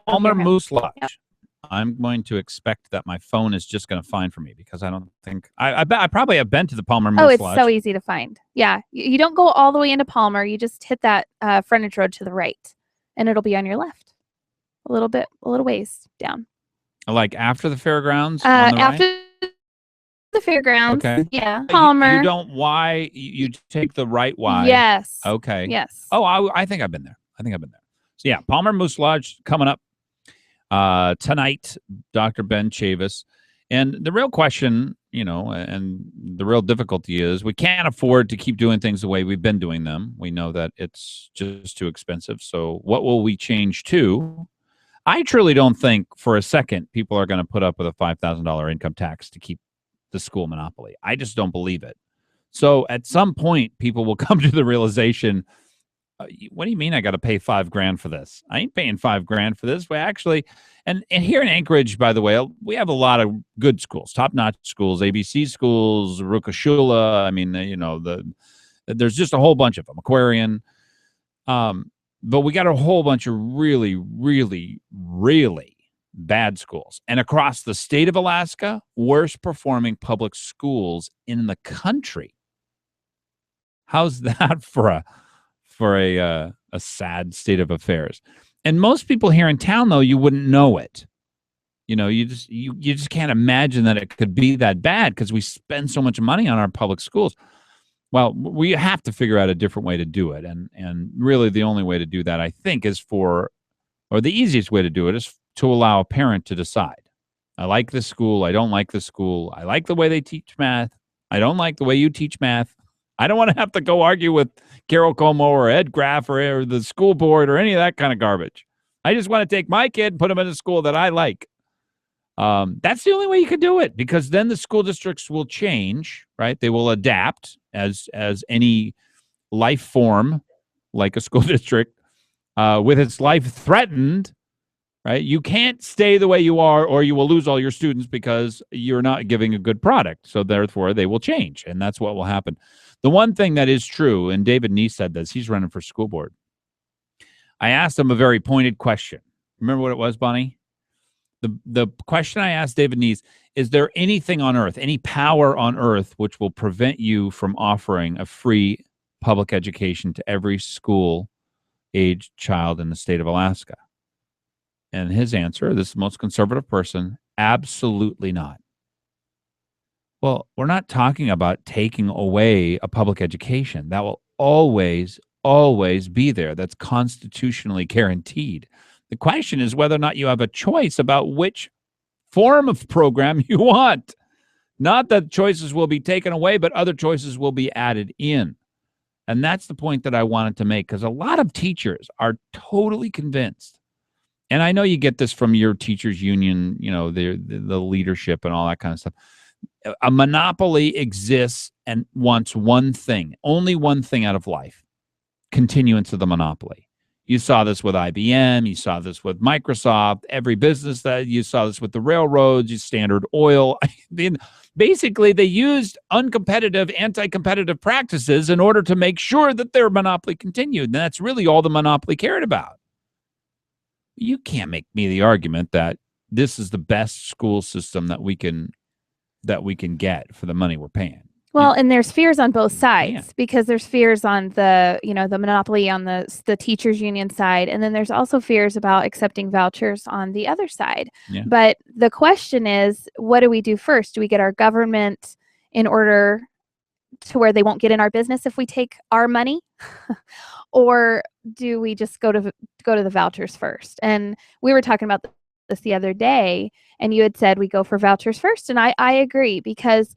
Speaker 1: Palmer Moose Lodge. Yep. I'm going to expect that my phone is just going to find for me because I don't think I probably have been to the Palmer Moose Lodge.
Speaker 2: Oh, it's so easy to find. Yeah, you don't go all the way into Palmer. You just hit that frontage road to the right, and it'll be on your left. A little ways down.
Speaker 1: Like after the fairgrounds?
Speaker 2: After the fairgrounds.
Speaker 1: Okay.
Speaker 2: Yeah. Palmer.
Speaker 1: You don't Y. You take the right Y.
Speaker 2: Yes.
Speaker 1: Okay.
Speaker 2: Yes.
Speaker 1: Oh, I think I've been there. So yeah, Palmer Moose Lodge coming up tonight. Dr. Ben Chavis, and the real question, and the real difficulty is we can't afford to keep doing things the way we've been doing them. We know that it's just too expensive. So what will we change to? I truly don't think for a second people are going to put up with a $5,000 income tax to keep the school monopoly. I just don't believe it. So at some point, people will come to the realization, what do you mean I got to pay $5,000 for this? I ain't paying $5,000 for this. We actually, and here in Anchorage, by the way, we have a lot of good schools, top-notch schools, ABC schools, Ruka-Shula. I mean, there's just a whole bunch of them, Aquarian. But we got a whole bunch of really, really, really bad schools. And across the state of Alaska, worst performing public schools in the country. How's that for a sad state of affairs? And most people here in town, though, you wouldn't know it. You just can't imagine that it could be that bad because we spend so much money on our public schools. Well, we have to figure out a different way to do it. And really the only way to do that, I think, is or the easiest way to do it is to allow a parent to decide. I like this school. I don't like this school. I like the way they teach math. I don't like the way you teach math. I don't want to have to go argue with Carol Como or Ed Graff or the school board or any of that kind of garbage. I just want to take my kid and put him in a school that I like. That's the only way you can do it, because then the school districts will change, right? They will adapt as any life form, like a school district, with its life threatened, right? You can't stay the way you are, or you will lose all your students because you're not giving a good product. So therefore, they will change, and that's what will happen. The one thing that is true, and David Neese said this, he's running for school board. I asked him a very pointed question. Remember what it was, Bonnie? The question I asked David Neese, is there anything on earth, any power on earth, which will prevent you from offering a free public education to every school-aged child in the state of Alaska? And his answer, this is the most conservative person, absolutely not. Well, we're not talking about taking away a public education. That will always, always be there. That's constitutionally guaranteed. The question is whether or not you have a choice about which form of program you want. Not that choices will be taken away, but other choices will be added in. And that's the point that I wanted to make, because a lot of teachers are totally convinced. And I know you get this from your teachers union, the leadership and all that kind of stuff. A monopoly exists and wants one thing, only one thing out of life: continuance of the monopoly. You saw this with IBM. You saw this with Microsoft. Every business that you saw this with the railroads, Standard Oil. I mean, basically, they used uncompetitive, anti-competitive practices in order to make sure that their monopoly continued. And that's really all the monopoly cared about. You can't make me the argument that this is the best school system that we can get for the money we're paying.
Speaker 2: Well, and there's fears on both sides because there's fears on the monopoly on the teachers union side, and then there's also fears about accepting vouchers on the other side.
Speaker 1: Yeah.
Speaker 2: But the question is, what do we do first? Do we get our government in order to where they won't get in our business if we take our money? Or do we just go to the vouchers first? And we were talking about this the other day, and you had said we go for vouchers first, and I agree, because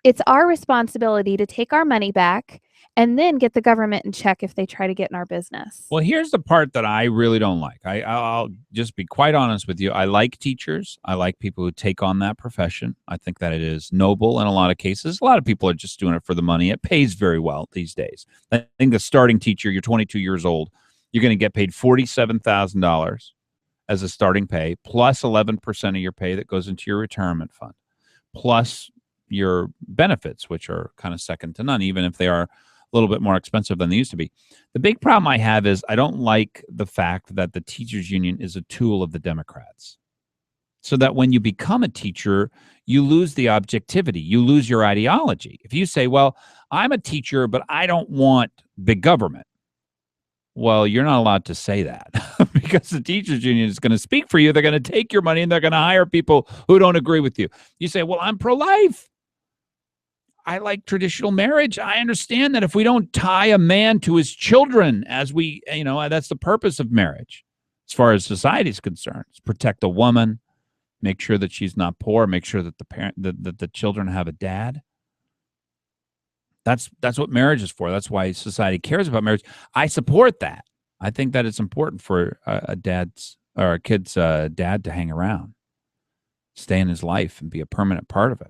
Speaker 2: it's our responsibility to take our money back and then get the government in check if they try to get in our business.
Speaker 1: Well, here's the part that I really don't like. I'll just be quite honest with you. I like teachers. I like people who take on that profession. I think that it is noble in a lot of cases. A lot of people are just doing it for the money. It pays very well these days. I think the starting teacher, you're 22 years old, you're going to get paid $47,000 as a starting pay, plus 11% of your pay that goes into your retirement fund, plus your benefits, which are kind of second to none, even if they are a little bit more expensive than they used to be. The big problem I have is I don't like the fact that the teachers union is a tool of the Democrats. So that when you become a teacher, you lose the objectivity, you lose your ideology. If you say, well, I'm a teacher, but I don't want big government. Well, you're not allowed to say that because the teachers union is going to speak for you. They're going to take your money and they're going to hire people who don't agree with you. You say, well, I'm pro-life. I like traditional marriage. I understand that if we don't tie a man to his children, as we, that's the purpose of marriage, as far as society is concerned, is protect a woman, make sure that she's not poor, make sure that the children have a dad. That's what marriage is for. That's why society cares about marriage. I support that. I think that it's important for a kid's dad to hang around, stay in his life, and be a permanent part of it.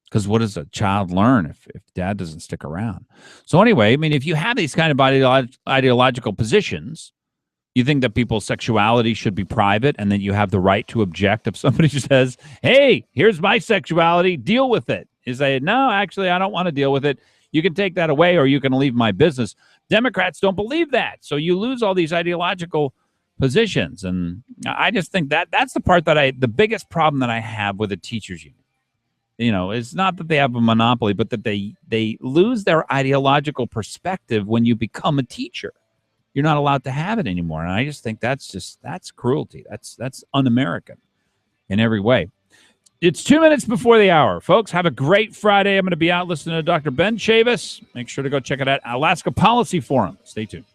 Speaker 1: Because what does a child learn if dad doesn't stick around? So anyway, I mean, if you have these kind of ideological positions, you think that people's sexuality should be private, and then you have the right to object if somebody says, hey, here's my sexuality, deal with it. You say, no, actually, I don't want to deal with it. You can take that away or you can leave my business. Democrats don't believe that. So you lose all these ideological positions. And I just think that's the part the biggest problem that I have with the teachers union. It's not that they have a monopoly, but that they lose their ideological perspective when you become a teacher. You're not allowed to have it anymore. And I just think that's cruelty. That's un-American in every way. It's 2 minutes before the hour. Folks, have a great Friday. I'm going to be out listening to Dr. Ben Chavis. Make sure to go check it out. Alaska Policy Forum. Stay tuned.